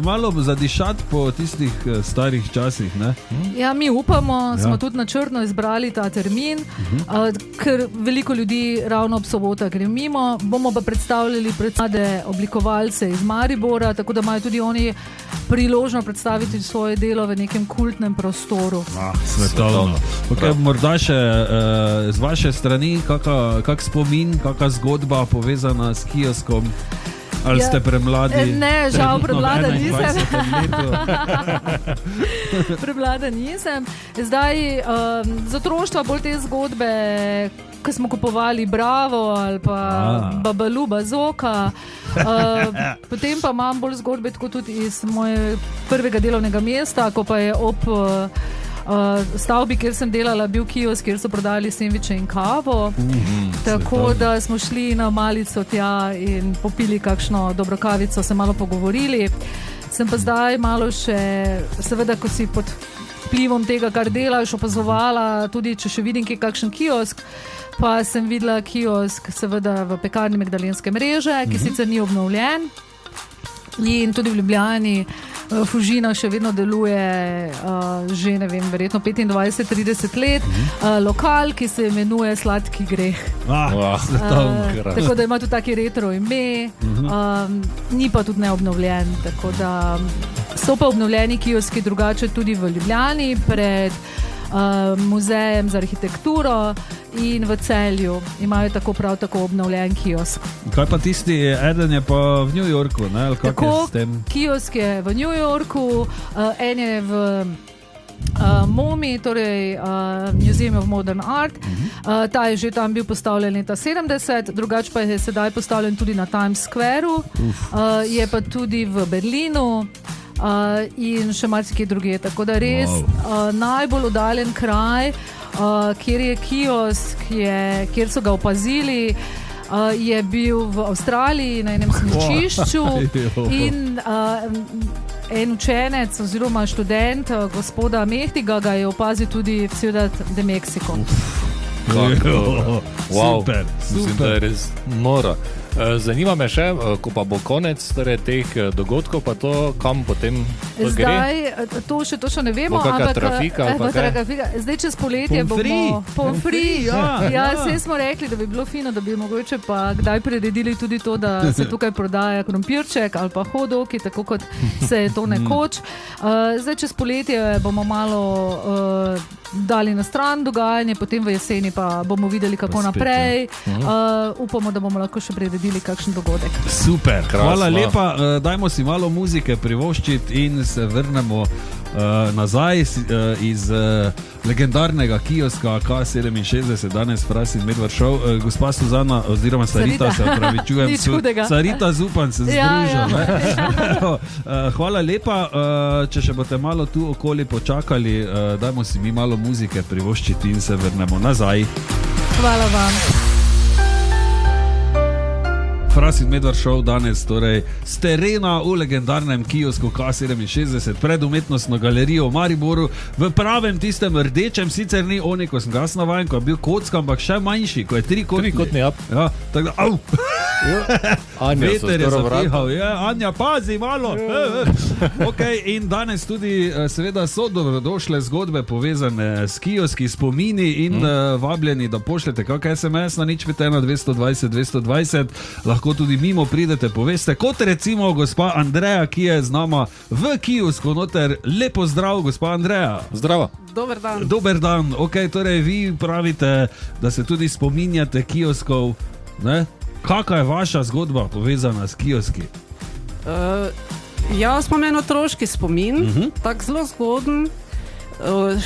malo zadišati po tistih starih časih. Ne? Ja, mi upamo, smo tudi načrtno izbrali ta termin, ker veliko ljudi ravno ob sobotah gre mimo. Bomo pa predstavljali mlade oblikovalce iz Maribora, tako da imajo tudi oni priložno predstaviti svoje delo v nekem kultnem prostoru. Svetovno. Okay, morda še z vaše strani kak spomin, kaka zgodba povezana s kioskom? Ali ste premladi? Ne, žal premlada nisem. Premlada nisem. Zdaj, z otroštva bolj te zgodbe, ko smo kupovali Bravo ali pa Babalu, Bazoka. Potem pa imam bolj zgodbe tako tudi iz moje prvega delovnega mesta, ko pa je ob stavbi, kjer sem delala, bil kiosk, kjer so prodali sendviče in kavo. Tako da smo šli na malico tja in popili kakšno dobro kavico, se malo pogovorili. Sem pa zdaj malo še, seveda, ko si pod vplivom tega, kar delaš, opazovala, tudi če še vidim kakšen kiosk, pa sem videla kiosk seveda v pekarni Magdalenske mreže, ki sicer ni obnovljen. In tudi v Ljubljani Fužina še vedno deluje že, ne vem, verjetno 25-30 let. Lokal, ki se imenuje Sladki greh. Tako da ima tudi taki retro ime, ni pa tudi neobnovljen. Tako da so pa obnovljeni kioski drugače tudi v Ljubljani pred muzejem za arhitekturo in v Celju imajo tako prav tako obnovljen kiosk. Kaj pa tisti, eden je pa v New Yorku, ne? Ali kak je s tem? Kiosk je v New Yorku, en je v MoMI, torej Museum of Modern Art. Ta je že tam bil postavljen leta 70, drugače pa je sedaj postavljen tudi na Times Squareu, je pa tudi v Berlinu. In še marsikje druge, tako da res najbolj oddaljen kraj, kjer je kiosk, kjer so ga opazili, je bil v Avstraliji na enem smučišču in en učenec oziroma študent gospoda Mehtiga ga je opazil tudi v Ciudad de Mexico. Super. Mislim, da je res noro. Zanima me še, ko pa bo konec teh dogodkov, pa to kam potem to gre? Zdaj, to še točno ne vemo, ampak trafika, zdaj čez poletje bomo pomfri. Saj smo rekli, da bi bilo fino, da bi mogoče pa kdaj priredili tudi to, da se tukaj prodaja krompirček ali pa hodoki, tako kot se je to nekoč. Zdaj čez poletje bomo malo dali na stran dogajanje, potem v jeseni pa bomo videli, kako naprej. Upamo, da bomo lahko še priredili kakšen dogodek. Super, hvala lepa. Dajmo si malo muzike privoščiti in se vrnemo nazaj iz legendarnega kioska K67, danes Frasin Medvard Show. Gospa Suzana, oziroma Sarita, se opravičujem. Sarita Zupan se združa. Hvala lepa. Če še boste malo tu okoli počakali, dajmo si mi malo muzike privoščiti in se vrnemo nazaj. Hvala vam. Frasin Medvard Show danes, torej s terena v legendarnem kiosku K67 pred umetnostno galerijo v Mariboru, v pravem tistem rdečem, sicer ni oni, ko sem ga navajen, ko je bil kocka, ampak še manjši, ko je trikotni. Ja, tako da, Anja veter je zapihal, Anja, pazi malo. In danes tudi seveda so dobrodošle zgodbe povezane s kioski, spomini in vabljeni, da pošljete kak SMS na 051 220 220, lahko tudi mimo pridete, poveste, kot recimo gospa Andreja, ki je z nama v kiosku noter. Lepo zdrav, gospa Andreja. Zdravo. Dober dan. Dober dan. Torej vi pravite, da se tudi spominjate kioskov, ne? Kakva je vaša zgodba povezana s kioski? Jaz imam en otroški spomin, tak zelo zgoden.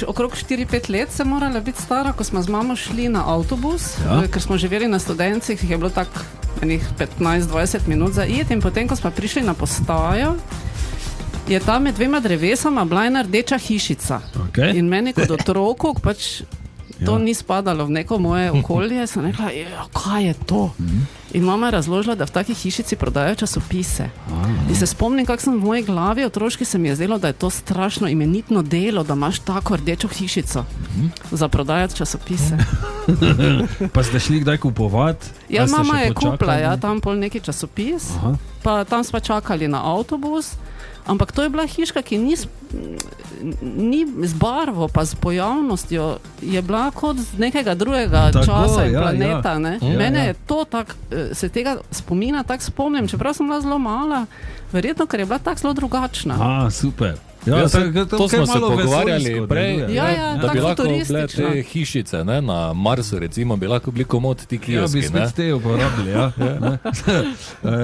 Okrog 4-5 let sem morala biti stara, ko smo z mamo šli na avtobus, ker smo živeli na Studencih, je bilo tako 15-20 minut za iti in potem, ko smo prišli na postajo, je tam med dvema drevesama bila ena rdeča hišica. In meni kot otroku, pač to ni spadalo v neko moje okolje, sem rekla, kaj je to? In mama je razložila, da v taki hišici prodajajo časopise. In se spomnim, kako sem v moji glavi otroški se mi je zdelo, da je to strašno imenitno delo, da imaš tako rdečo hišico za prodajati časopise. Pa ste šli kdaj kupovati? Ja, mama je kupila, tam pol neki časopis, pa tam smo čakali na avtobus. Ampak to je bila hiška, ki ni z barvo, pa z pojavnostjo, je bila kot z nekega drugega časa in planeta. Mene je to tako, se tega spomina tako spomnim, čeprav sem bila zelo mala, verjetno, ker je bila tako zelo drugačna. Super. To smo se pogovarjali prej, da bi lahko bile te hišice na Marsu, recimo, bi lahko bili komod ti kioski. Ja, bi spet te uporabili,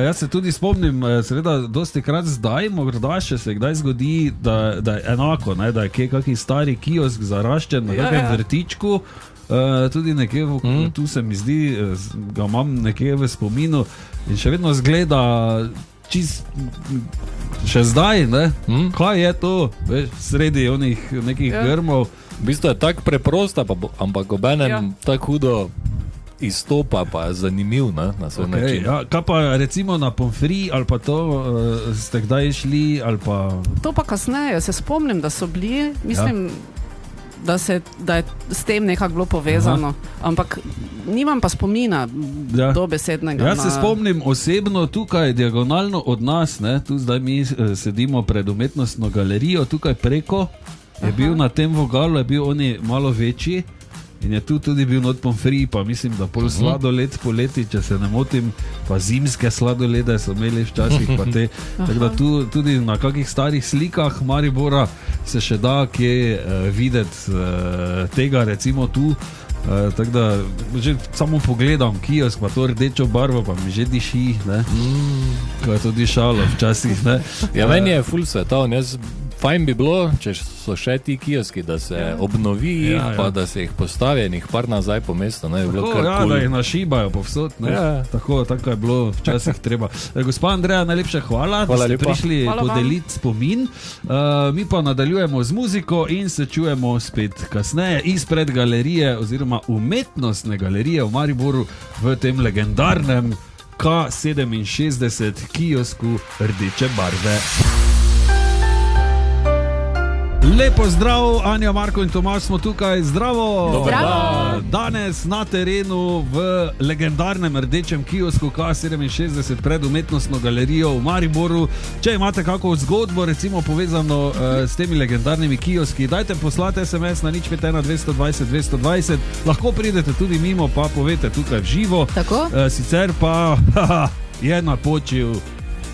Jaz se tudi spomnim, seveda, dosti krat zdaj, morda še se kdaj zgodi, da je enako, da je kakšen stari kiosk zaraščen na takem vrtičku, tudi nekje, tu se mi zdi, ga imam nekje v spominu in še vedno zgleda še zdaj, kaj je to, sredi onih nekih grmov. V bistvu je tako preprosta, ampak obenem tako hudo izstopa, pa je zanimiv na svoj način. Kaj pa recimo na pomfri ali pa to, ste kdaj šli ali pa... To pa kasneje, se spomnim, da so bili, mislim, da je s tem nekako bilo povezano, ampak nimam pa spomina dobesednega. Jaz se spomnim osebno tukaj diagonalno od nas, tu zdaj mi sedimo pred umetnostno galerijo, tukaj preko je bil na tem vogalu, je bil oni malo večji in je tu tudi bil not pomfri, pa mislim, da pol sladoled poleti, če se ne motim, pa zimske sladolede so imeli včasih, pa te, tako da tu tudi na kakih starih slikah Maribora se še da kje videti tega, recimo tu, tako da že samo pogledam kiosk, pa to rdečo barvo, pa mi že diši, ko je to dišalo včasih, Ja, meni je ful svetovn, fajn bi bilo, če so še ti kioski, da se obnovi, pa da se jih postavi in jih par nazaj po mestu. Da jih našibajo povsod. Tako je bilo včasih treba. Gospa Andreja, najlepša hvala, da ste prišli podeliti spomin. Mi pa nadaljujemo z muziko in se čujemo spet kasneje izpred galerije oziroma umetnostne galerije v Mariboru v tem legendarnem K67 kiosku rdeče barve. Lepo zdrav, Anja, Marko in Tomaž smo tukaj, zdravo! Zdravo! Danes na terenu v legendarnem rdečem kiosku K67 pred umetnostno galerijo v Mariboru. Če imate kako zgodbo, recimo povezano s temi legendarnimi kioski, dajte poslati SMS na 051 220 220, lahko pridete tudi mimo, pa povete tukaj v živo. Sicer pa je napočil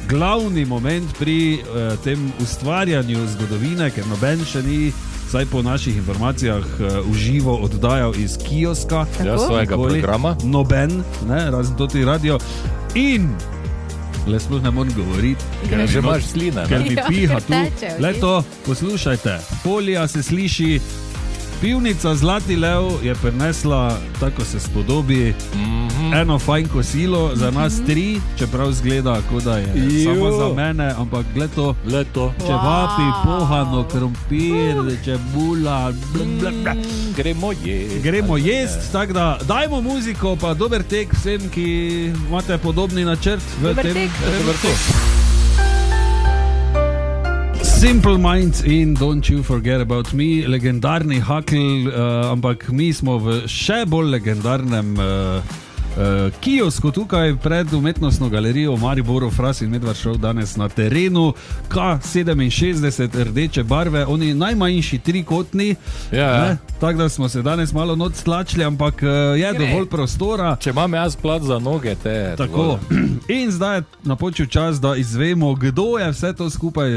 glavni moment pri tem ustvarjanju zgodovine, ker noben še ni, vsaj po naših informacijah, v živo oddajal iz kioska. Svojega programa. Noben, razen toti radio. In le sploh ne morem govoriti, ker že imaš sline. Ker mi piha tu. Leto, poslušajte, Polija se sliši. Pivnica Zlati lev je prinesla, tako se spodobi, eno fajn kosilo za nas tri, čeprav zgleda, kot da je samo za mene, ampak gled to, čevapi, pohano, krompir, čebula, gremo jest, tako da dajmo muziko, pa dober tek vsem, ki imate podobni načrt v tem. Dober tek. Simple Minds in Don't You Forget About Me, legendarni Hakl, ampak mi smo v še bolj legendarnem kiosku tukaj pred umetnostno galerijo v Mariboru. Fras in Medvard šel danes na terenu K67 rdeče barve, oni najmanjši trikotni, tako da smo se danes malo noč stlačili, ampak je dovolj prostora. Če imam jaz plat za noge, te je tako. In zdaj je napočil čas, da izvemo, kdo je vse to skupaj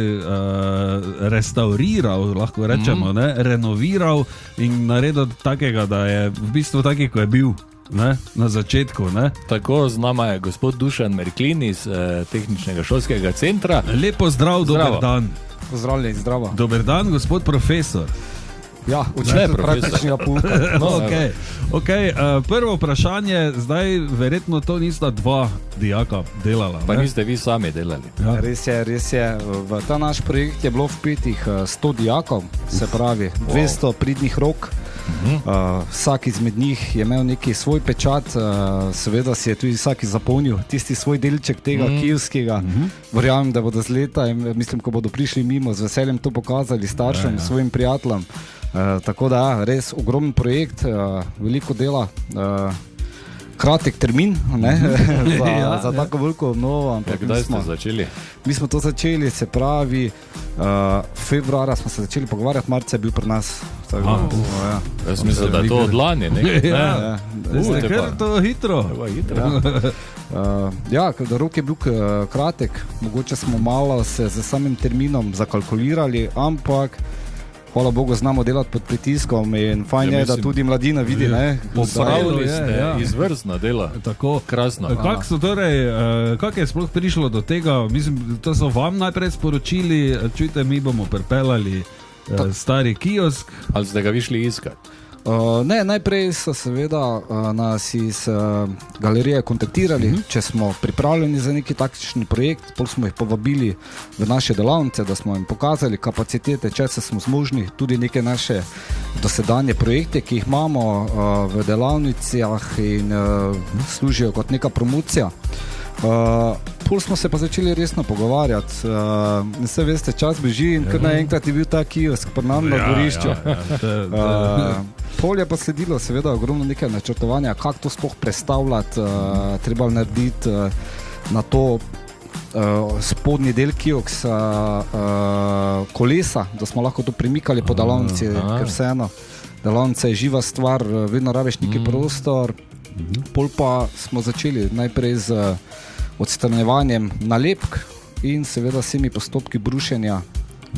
restauriral, lahko rečemo, renoviral in naredil takega, da je v bistvu taki, ko je bil. ne, na začetku. Ne. Tako, z nama je gospod Dušan Merklin iz Tehničnega šolskega centra. Lepo zdrav, dober dan. Pozdravljeni, zdravo. Dober dan, gospod profesor. Ja, učitelj praktičnega pouka. No, okay. Prvo vprašanje, zdaj verjetno to nista dva dijaka delala. Pa niste vi sami delali. Ja. Res je. V ta naš projekt je bilo vpetih 100 dijakov, se pravi 200 pridnih rok. Vsak izmed njih je imel neki svoj pečat, seveda si je tudi vsak zapolnil tisti svoj delček tega kijevskega. Verjamem, da bodo z leta in mislim, ko bodo prišli mimo, z veseljem to pokazali staršem, svojim prijateljem. Tako da, res ogromen projekt, veliko dela, kratek termin za tako veliko obnovo. Kdaj ste začeli? Mi smo to začeli, se pravi, februarja smo se začeli pogovarjati, marca je bil pri nas. Jaz mislim, da je to od lani. Ker to hitro. Ja, rok je bil kratek, mogoče smo malo se z samim terminom zakalkulirali, ampak hvala Bogu, znamo delati pod pritiskom in fajn je, da tudi mladina vidi. Popravili ste izvrstna dela. Tako. Krasno. Kako je sploh prišlo do tega? Mislim, to so vam najprej sporočili, čujte, mi bomo pripeljali stari kiosk. Ali ste ga vi šli iskati? Ne, najprej so seveda nas iz galerije kontaktirali, če smo pripravljeni za neki taktični projekt, potem smo jih povabili v naše delavnice, da smo jim pokazali kapacitete, če smo zmožni, tudi neke naše dosedanje projekte, ki jih imamo v delavnicah in služijo kot neka promocija. Pol smo se pa začeli resno pogovarjati. Vse veste, čas beži in kar naenkrat je bil ta kiosk pri nam na dvorišču. Pol je pa sledilo seveda ogromno nekaj načrtovanja, kako to sploh predstavljati, treba narediti na to spodnji del kioksa kolesa, da smo lahko to premikali po delavnici, ker vseeno delavnica je živa stvar, vedno rabiš neki prostor. Pol pa smo začeli najprej z odstranjevanjem nalepk in seveda vsemi postopki brušenja,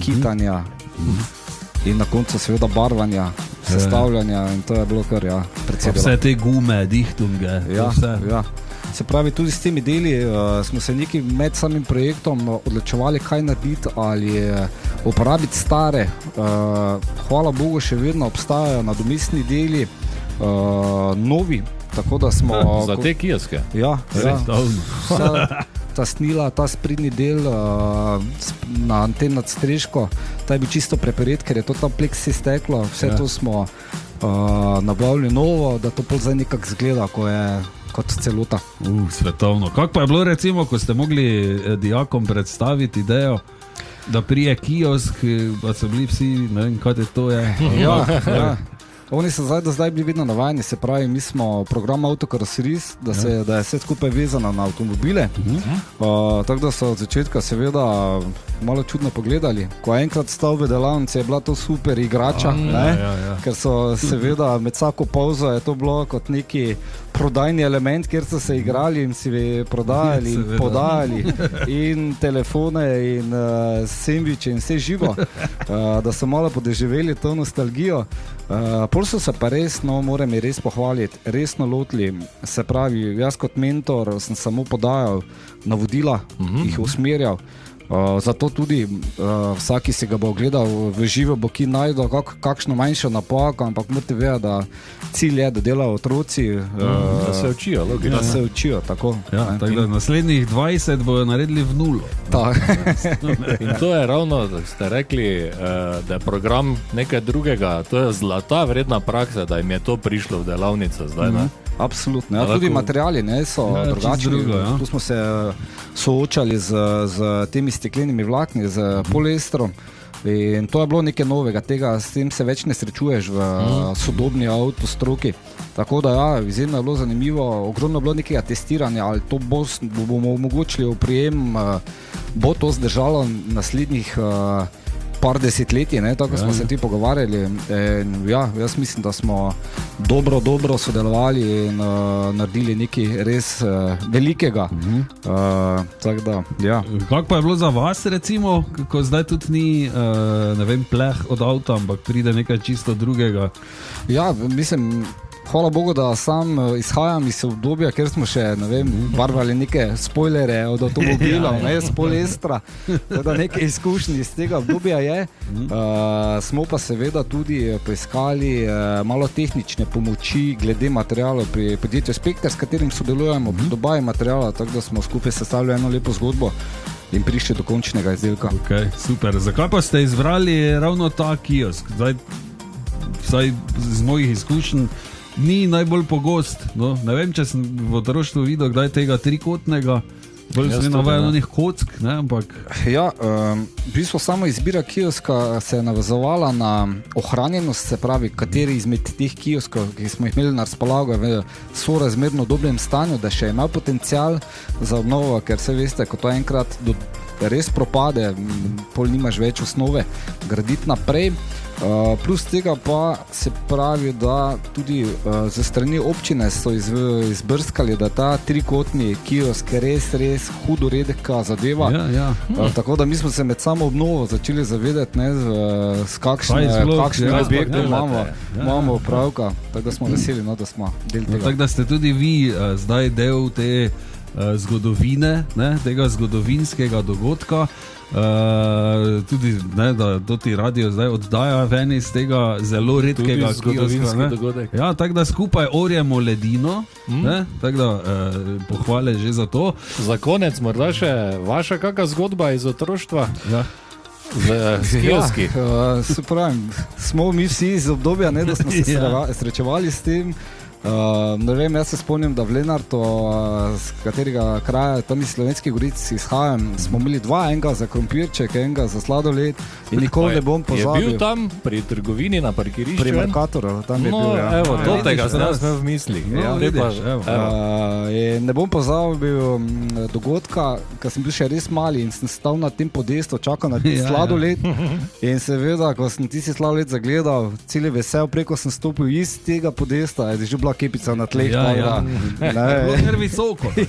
kitanja in na koncu seveda barvanja, sestavljanja in to je bilo kar precej dela. Vse te gume, dihtunge. Ja. Se pravi, tudi s temi deli smo se neki med samim projektom odločevali, kaj narediti ali uporabiti stare. Hvala Bogu, še vedno obstajajo nadomestni deli, novi. Tako da smo za te kioske. Ja. Ta snila, ta sprednji del na tem nadstreško, ta je bil čisto preperet, ker je to tam pleksi steklo, vse to smo nabavili novo, da to pol zdaj nekako zgleda, ko je kot celota. Svetovno. Kako pa je bilo recimo, ko ste mogli dijakom predstaviti idejo, da prije kiosk, pa so bili vsi, ne vem, kaj to je. Ja. Oni so do zdaj bili vedno navajeni, se pravi, mi smo program Autokaroseries, da je vse skupaj vezano na avtomobile. Tako da so od začetka seveda malo čudno pogledali. Ko je enkrat stal v delavnici, je bila to super igrača, ker so seveda med vsako pauzo je to bilo kot neki prodajni element, kjer so se igrali in si prodajali in podajali in telefone in sendviče in vse živo, da so malo podeživeli to nostalgijo. Pol so se pa res, moram je res pohvaliti, resno lotili. Se pravi, jaz kot mentor sem samo podajal navodila, jih usmerjal. Zato tudi vsak, ki se ga bo gledal v živo, bo ki najdel kakšno manjšo napako, ampak morate vedeti, da cilj je, da delajo otroci, da se učijo, da se učijo, tako. Tako da naslednjih 20 bojo naredili v nulo. In to je ravno, da ste rekli, da je program nekaj drugega, to je zlata vredna praksa, da jim je to prišlo v delavnico zdaj, ne? Absolutno, tudi materiali so drugačni. Tu smo se soočali z temi steklenimi vlakni, z poliestrom in to je bilo nekaj novega, s tem se več ne srečuješ v sodobni avtostroki. Tako da izjemno je bilo zanimivo, ogromno je bilo nekega testiranja, ali to bomo omogočili v prijem, bo to zdržalo naslednjih par desetletij, tako smo se ti pogovarjali. Jaz mislim, da smo dobro sodelovali in naredili nekaj res velikega. Tako da, Kako pa je bilo za vas, recimo, ko zdaj tudi ni, ne vem, pleh od avta, ampak pride nekaj čisto drugega? Ja, mislim, hvala Bogu, da sam izhajam iz obdobja, ker smo še, ne vem, barvali neke spoilere od avtomobilov, ne, s poliestra, da nekaj izkušnji iz tega obdobja je. Smo pa seveda tudi poiskali malo tehnične pomoči glede materialov pri podjetju Spekter, s katerim sodelujemo pri dobavi materiala, tako da smo skupaj sestavili eno lepo zgodbo in prišli do končnega izdelka. Okay, super. Zakaj pa ste izbrali ravno ta kiosk? Vsaj z mojih izkušenj ni najbolj pogost. No? Ne vem, če sem v otroštvu videl kdaj tega trikotnega, bolj sem navajen onih kock, ne, ampak... Ja, v bistvu samo izbira kioska se je navezovala na ohranjenost, se pravi, kateri izmed teh kioskov, ki smo jih imeli na razpolago, so razmerno dobrem stanju, da še ima potencial za obnovo, ker se veste, ko to enkrat res propade, pol nimaš več osnove graditi naprej. Plus tega pa se pravi, da tudi ze strani občine so izbrskali, da ta trikotni kiosk je res hudo redka zadeva. Tako da mi smo se med samo obnovo začeli zavedati, ne, s kakšnim objektom imamo opravka, tako da smo veseli, no, da smo del tega. Tako da ste tudi vi zdaj del te zgodovine, ne, tega zgodovinskega dogodka. Tudi, ne, da ti radio zdaj oddaja ven iz tega zelo redkega zgodovinski dogodek. Ja, tako da skupaj orjemo ledino, tako da pohvale že za to. Za konec morda še vaša kakšna zgodba iz otroštva? Ja. Z kioski. Se pravim, smo mi vsi iz obdobja, ne, da smo se srečevali s tem. Ne vem, jaz se spomnim, da v Lenartu, z katerega kraja tam iz Slovenskih Goric izhajam, smo imeli dva, enega za krompirček, enega za sladoled in nikoli ne bom pozabil. Je bil tam pri trgovini na parkirišču? Pri Mercatorju, tam je bil, ja. Evo, do tega sem jaz imel v mislih. Ne bom pozabil dogodka, ker sem bil še res mali in sem stal na tem podestu, čakal na sladoled in seveda, ko sem tisti sladoled zagledal, cel vesel, preko sem stopil iz tega podesta, je že bila kepica na tleh. Bilo kar visoko. Je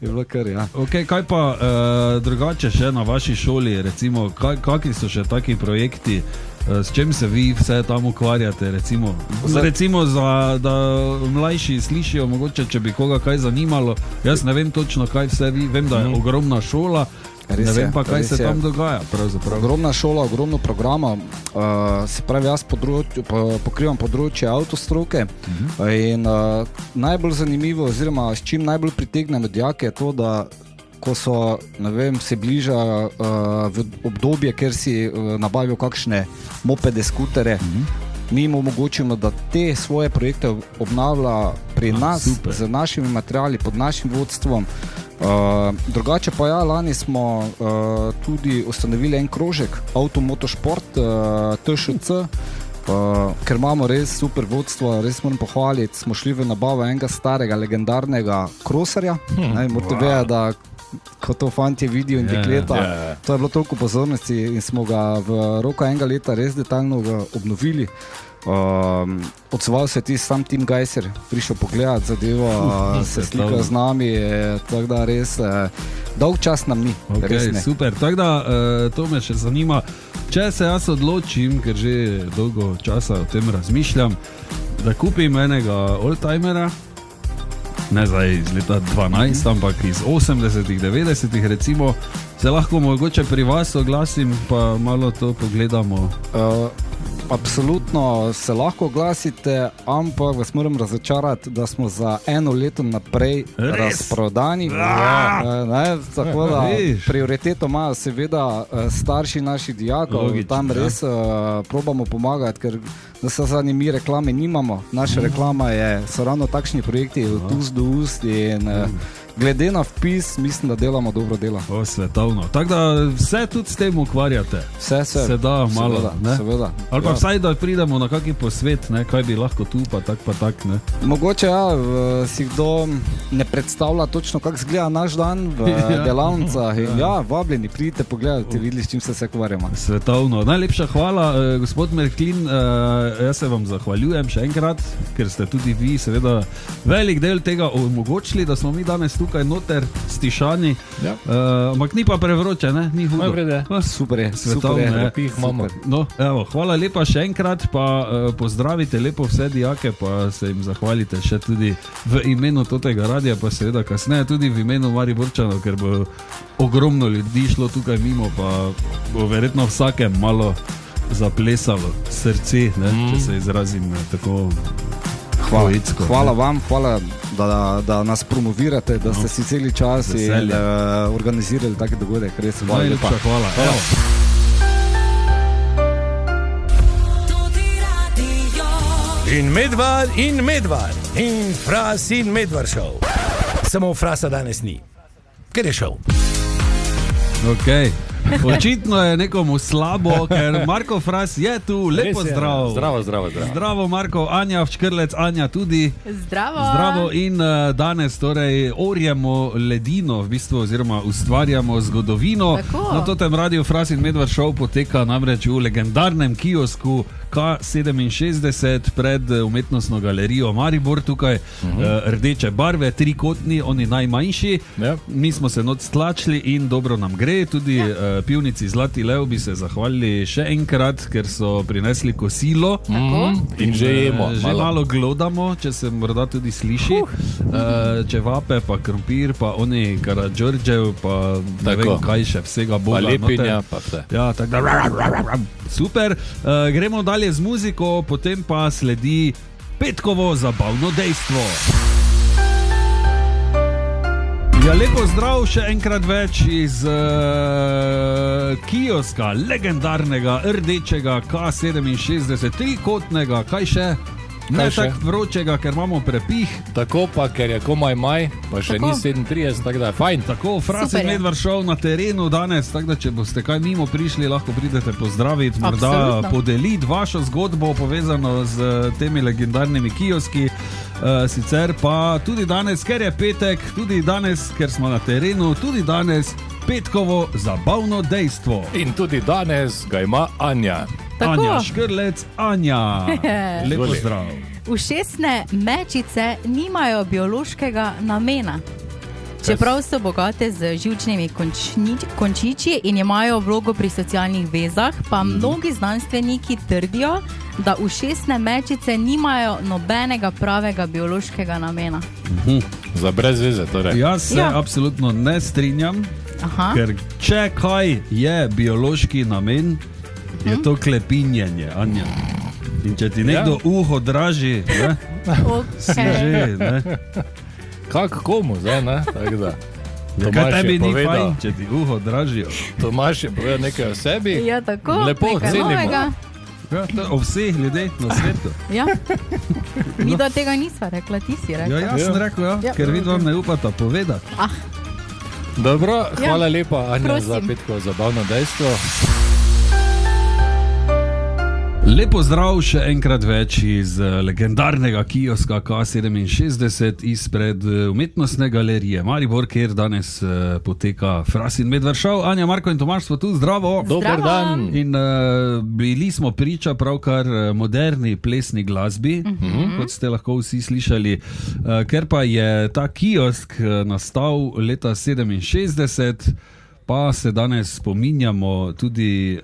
bilo kar, ja. Okay, kaj pa drugače še na vaši šoli, recimo, kakvi so še taki projekti, s čem se vi vse tam ukvarjate, recimo da mlajši slišijo, mogoče, če bi koga kaj zanimalo, jaz ne vem točno, kaj vse vi, vem, da je ogromna šola, ne vem pa, kaj se tam dogaja pravzaprav. Ogromna šola, ogromno programa, se pravi, jaz pokrivam področje avtostroke in najbolj zanimivo oziroma s čim najbolj pritegnemo dijake je to, da ko so, ne vem, se bliža v obdobje, ker si nabavijo kakšne mopede, skutere, mi jim omogočimo, da te svoje projekte obnavlja pri nas, z našimi materiali, pod našim vodstvom. Drugače pa ja, lani smo tudi ustanovili en krožek Automotošport TŠC, ker imamo res super vodstvo, res moram pohvaliti, smo šli v nabavo enega starega legendarnega krosarja, morate vedeti, da ko to fantje vidijo in dekleta, to je bilo toliko pozornosti in smo ga v roku enega leta res detaljno obnovili. Odzval se ti sam Tim Geiser, prišel pogledat zadevo, se slikal z nami, tako da res dolg čas nam ni. Okay, super, tako da to me še zanima, če se jaz odločim, ker že dolgo časa o tem razmišljam, da kupim enega oldtimera, ne zdaj iz leta 12, ampak iz 80-ih, 90-ih recimo, se lahko mogoče pri vas oglasim, pa malo to pogledamo. Absolutno se lahko oglasite, ampak vas moram razočarati, da smo za eno leto naprej razprodani. Tako da prioriteto imajo seveda starši naših dijakov, tam res probamo pomagati, ker da se zadnji mi reklame nimamo. Naša reklama so ravno takšni projekti od ust do ust in glede na vpis, mislim, da delamo dobro delo. Svetovno. Tako da vse tudi s tem ukvarjate. Se da malo, seveda. Ali pa vsaj, da pridemo na kakšen posvet, ne? Kaj bi lahko tu, pa tak, ne? Mogoče si kdo ne predstavlja točno, kako izgleda naš dan v delavnicah in vabljeni, pridite pogledati, videli, s čim se ukvarjamo. Svetovno. Najlepša hvala, gospod Merklin, jaz se vam zahvaljujem še enkrat, ker ste tudi vi seveda velik del tega omogočili, da smo mi danes tukaj noter, stišani. Ampak ni pa prevroče, ne? Ni hudo. Super je, svetovno, super. No, evo, hvala lepa še enkrat, pa pozdravite lepo vse dijake, pa se jim zahvalite še tudi v imenu totega radia, pa seveda kasneje tudi v imenu Mariborčanov, ker bo ogromno ljudi šlo tukaj mimo, pa bo verjetno vsakem malo zaplesalo srce, ne, če se izrazim tako poetsko. Hvala vam, hvala, da nas promovirate, da ste si celi čas in organizirali taki dogodek. Res hvala lepa. Hvala. In Medvar, in Fras in Medvar šov. Samo Frasa danes ni, ker je šov. Okay. Očitno je nekomu slabo, ker Marko Fras je tu, lepo zdrav. Zdravo Marko, Anja Škrlec, Anja tudi. Zdravo in danes torej orjemo ledino, v bistvu, oziroma ustvarjamo zgodovino. Tako. Na totem radiu Fras in Medvar šov poteka namreč v legendarnem kiosku K67 pred umetnostno galerijo Maribor, tukaj rdeče barve, trikotni, oni najmanjši. Mi smo se noč stlačili in dobro nam gre, tudi pivnici Zlati lev bi se zahvalili še enkrat, ker so prinesli kosilo. In že jemo. Že malo glodamo, če se morda tudi sliši. Čevape, pa krompir, pa oni karadžordžev, pa ne vem kaj še vsega boga. Pa lepinja, pa vse. Ja, tako da. Super, gremo dalje z muziko, potem pa sledi petkovo zabavno dejstvo. Ja, lepo zdrav še enkrat več iz kioska, legendarnega, rdečega K67, trikotnega, kaj še? Ne tako vročega, ker imamo prepih. Tako pa, ker je komaj maj, pa še ni 37, tako da je fajn. Tako, Fras in Medvar šov na terenu danes, tako da če boste kaj mimo prišli, lahko pridete pozdraviti, morda podeliti vašo zgodbo povezano z temi legendarnimi kioski. Sicer pa tudi danes, ker je petek, tudi danes, ker smo na terenu, tudi danes petkovo zabavno dejstvo. In tudi danes ga ima Anja. Tako. Anja Škrlec, Anja. Lepo zdrav. Ušesne mečice nimajo biološkega namena. Čeprav so bogate z živčnimi končiči in imajo vlogo pri socialnih vezah, pa mnogi znanstveniki trdijo, da ušesne mečice nimajo nobenega pravega biološkega namena. Za brez veze torej. Jaz se absolutno ne strinjam, ker če kaj je biološki namen, je to klepinjenje, Anja. In če ti nekdo uho draži, ne? Si že, ne? Kak komu zdaj, ne? Tako da. Kaj tebi ni fajn, če ti uho dražijo? Tomaš je povedal nekaj o sebi. Ja, tako. Lepo, cenimo. Ja, to je o vseh ljudeh na svetu. Ja. Mi do tega nisva rekla, ti si rekla. Ja, jaz sem rekel, ker vi vam ne upata povedati. Dobro, hvala lepa, Anja, za petkovo zabavno dejstvo. Lepo zdrav še enkrat več iz legendarnega kioska K67 izpred umetnostne galerije Maribor, kjer danes poteka Fras in Medvar šov. Anja, Marko in Tomaš smo tu, zdravo. Dober dan. In bili smo priča pravkar moderni plesni glasbi, kot ste lahko vsi slišali, ker pa je ta kiosk nastal leta 67, pa se danes spominjamo tudi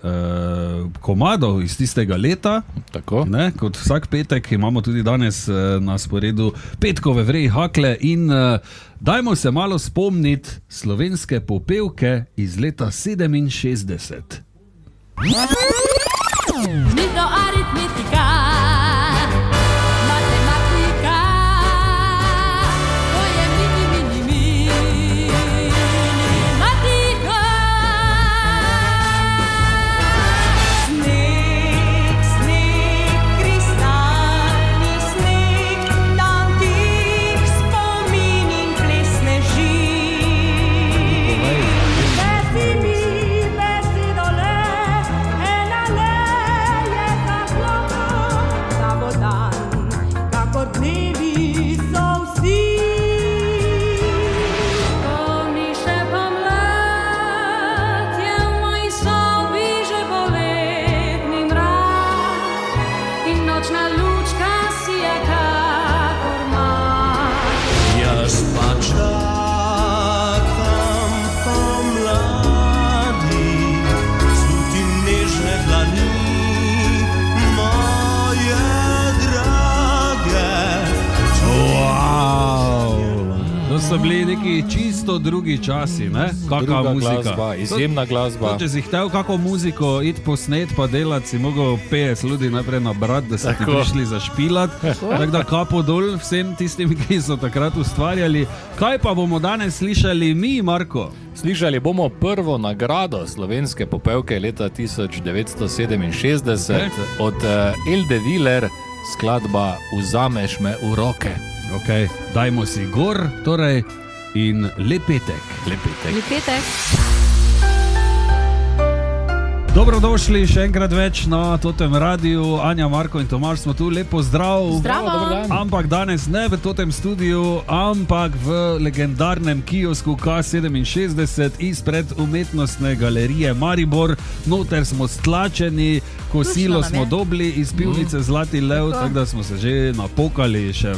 komadov iz tistega leta. Tako. Ne? Kot vsak petek imamo tudi danes na sporedu petkove vrej hakle in dajmo se malo spomniti slovenske popevke iz leta 67. Mikroaritmetika, matematika, to je so bili neki čisto drugi časi, ne? Kakva Druga muzika. glasba, izjemna glasba. Če si htel kako muziko iti posnet pa delati, si mogel 50 ljudi najprej nabrati, da so ti prišli zašpilat. Tako da kapo dol vsem tistim, ki so takrat ustvarjali. Kaj pa bomo danes slišali mi, Marko? Slišali bomo prvo nagrado slovenske popevke leta 1967 od Elde Viler, skladba Vzameš me v roke. Ok, dajmo si gor, torej, in lep petek. Lep petek. Lep petek. Dobrodošli še enkrat več na Totem radiju. Anja, Marko in Tomaž smo tu, lepo zdrav. Zdravo. Ampak danes ne v Totem studiu, ampak v legendarnem kiosku K67 izpred umetnostne galerije Maribor. Noter smo stlačeni, kosilo smo dobili iz pivnice Zlati lev, tako da smo se že napokali še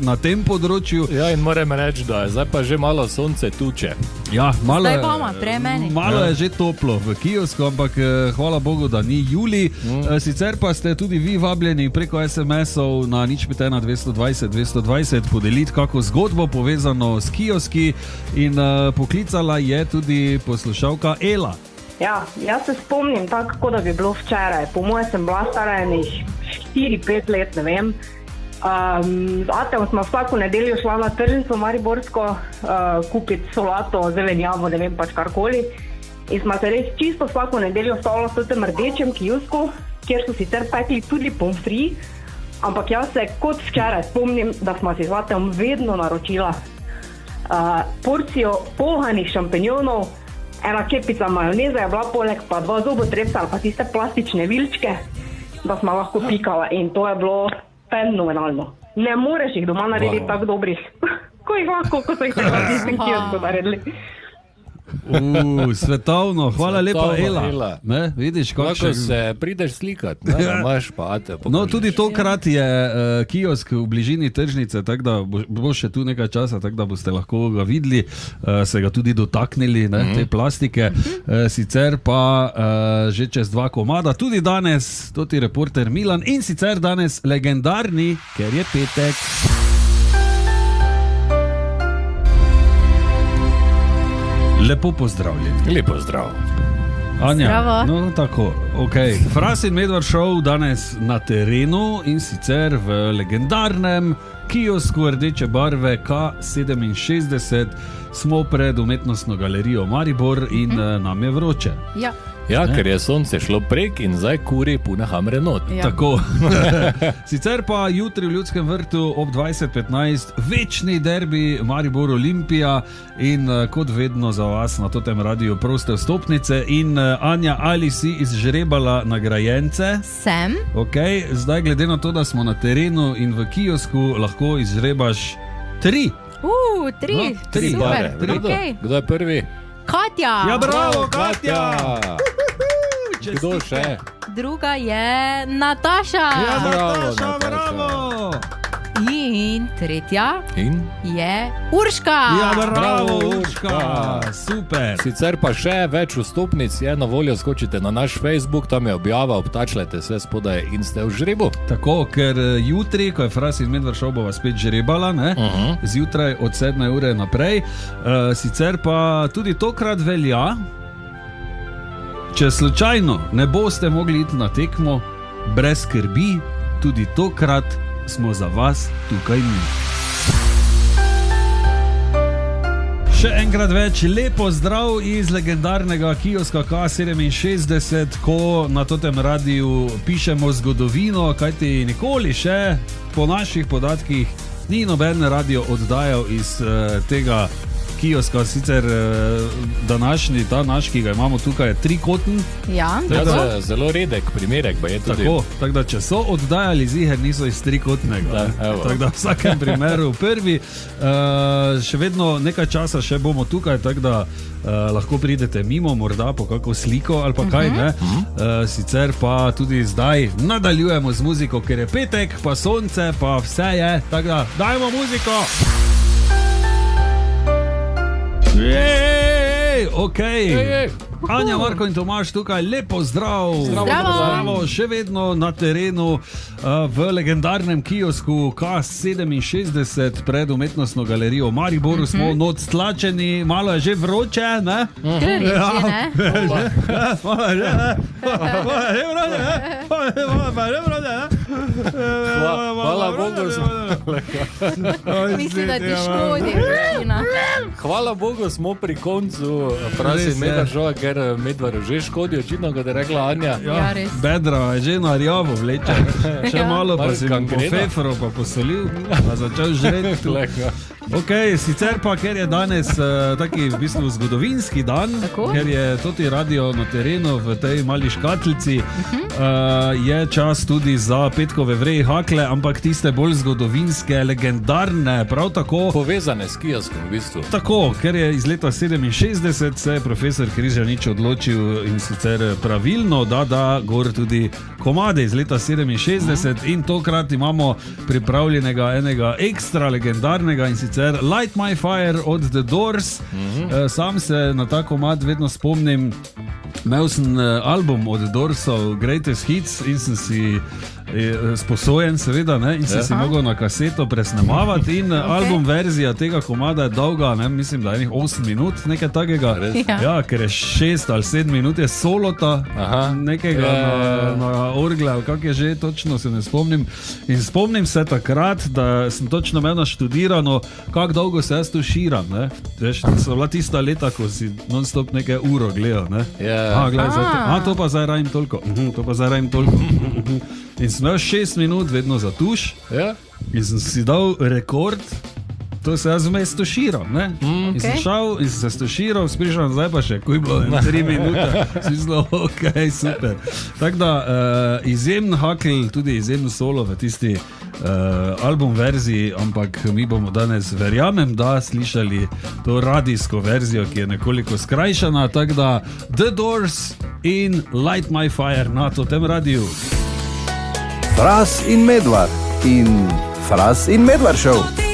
na tem področju. Ja, in moram reči, da je zdaj pa že malo sonce tuče. Ja, malo Zdaj bomo, prej meni. Malo je že toplo v kiosku, ampak hvala Bogu, da ni julij. Sicer pa ste tudi vi vabljeni preko SMS-ov na 051 220 220 podeliti kako zgodbo povezano s kioski in poklicala je tudi poslušalka Ela. Ja, jaz se spomnim tako, da bi bilo včeraj. Po moje sem bila stara enih 4-5 let, ne vem. Atem smo vsako nedeljo šla na tržnico Mariborsko kupiti solato, zelenjavo, ne vem pač karkoli. In smo se res čisto vsako nedeljo stavila v tem rdečem kiosku, kjer so sicer pekli tudi pomfri, ampak jaz se kot včeraj spomnim, da smo si z Atem vedno naročila porcijo polhanih šampinjonov, ena kepica majoneze je bila poleg, pa 2 zobotrebca ali pa tiste plastične vilčke, da smo lahko pikala in to je bilo fenomenalno. Ne moreš jih doma narediti tako dobrih, ko jih lahko, ko so jih tako tistim kiosku naredili. Svetovno, hvala lepa Ela. Ne, vidiš, kako se prideš slikat, ne, imaš pa Ate. No, tudi tokrat je kiosk v bližini tržnice, tako da bo še tu nekaj časa, tako da boste lahko ga videli, se ga tudi dotaknili, ne, te plastike. Sicer pa že čez 2 komada, tudi danes, toti reporter Milan in sicer danes legendarni, ker je petek. Lepo pozdravljeni. Lepo zdrav. Anja, Zdravo. no tako, ok. Fras in Medvard Show danes na terenu in sicer v legendarnem kiosku rdeče barve K67 smo pred umetnostno galerijo Maribor in nam je vroče. Ja. Ja, ker je sonce šlo prek in zdaj kuri pune hamre not. Ja. Tako. Sicer pa jutri v Ljudskem vrtu ob 20:15 večni derbi Maribor Olimpija in kot vedno za vas na Totem radiju proste vstopnice. In Anja, ali si izžrebala nagrajence? Sem. Ok, zdaj glede na to, da smo na terenu in v kiosku, lahko izžrebaš 3. 3. No, 3. Super. Kdo? Okay. Kdo je prvi? Katja. Ja, bravo, Katja! Kdo še? Druga je Nataša. Ja, Bravo, Nataša, Nataša. bravo! In tretja In? je Urška. Ja, bravo, Bravo, Urška! Urška. Super! Sicer pa še več vstopnic je na voljo, skočite na naš Facebook, tam je objava, obtačljajte vse spodaj in ste v žrebu. Tako, ker jutri, ko je Fras in Medvard Show, bova spet žrebala, ne? Zjutraj od 7 ure naprej. Sicer pa tudi tokrat velja, če slučajno ne boste mogli iti na tekmo, brez skrbi, tudi tokrat smo za vas tukaj mi. Še enkrat več, lepo zdrav iz legendarnega kioska K67, ko na Totem radiju pišemo zgodovino, kajti nikoli še po naših podatkih ni noben radio oddajal iz tega kioska, sicer današnji, ta naš, ki ga imamo tukaj, je trikoten. Ja, Ja, zelo redek primerek pa je tudi. Tako da, če so oddajali ziher, niso iz trikotnega. Tako da v vsakem primeru prvi. Še vedno nekaj časa še bomo tukaj, tako da lahko pridete mimo, morda po kako sliko ali pa kaj, ne. Sicer pa tudi zdaj nadaljujemo z muziko, ker je petek, pa sonce, pa vse je. Tako da, dajmo muziko! Jej, ok. Anja, Marko in Tomaž tukaj, lepo zdrav. Zdravo, še vedno na terenu v legendarnem kiosku K67 pred umetnostno galerijo v Mariboru. Smo noc tlačeni, malo je že vroče, ne? Hvala Bogu. Mislim, da ti škodi. Hvala Bogu smo pri koncu frasi Medvar Show, ker Medvaru že škodi, očitno, kot je rekla Anja. Ja, res. Bedra je že na rjavo vleče. Še malo pa si po fefro pa posolil, pa začel žreti. Ok, sicer pa, ker je danes taki v bistvu zgodovinski dan, ker je toti radio na terenu v tej mali škatlici, je čas tudi za petkove vreji hakle, ampak tiste bolj zgodovinske, legendarne, prav tako povezane s kioskom v bistvu. Tako, ker je iz leta 67 se je profesor Križanič odločil in sicer pravilno, da gor tudi komade iz leta 67 in tokrat imamo pripravljenega enega ekstra legendarnega in sicer Light My Fire od The Doors. Sam se na ta komad vedno spomnim, imel sem album od The Doorsov Greatest Hits in sem si sposojen seveda, ne? In sem si mogel na kaseto presnemavati in album verzija tega komada je dolga, ne? Mislim, da je 8 minut, nekaj takega. Ja, ker je 6 ali 7 minut je solota nekega na orgle, kak je že, točno se ne spomnim. In spomnim se takrat, da sem točno imel naštudirano, kako dolgo se jaz tu širam, ne? Veš, so bila tista leta, ko si non-stop nekaj uro gledal, ne? To pa zdaj radim toliko, to pa zdaj radim toliko. In sem imel 6 minut vedno za tuš, in sem si dal rekord, to se jaz vmes tuširal, ne? In sem šel in sem se tuširal, sprišal nazaj pa še, kuj bilo 3 minute, si zelo, ok, super. Tako da izjemen hakl, tudi izjemen solo v tisti album verziji, ampak mi bomo danes, verjamem, da slišali to radijsko verzijo, ki je nekoliko skrajšana, tako da The Doors in Light My Fire na tem radiju. Fras in Medvar in Fras in Medvar Show.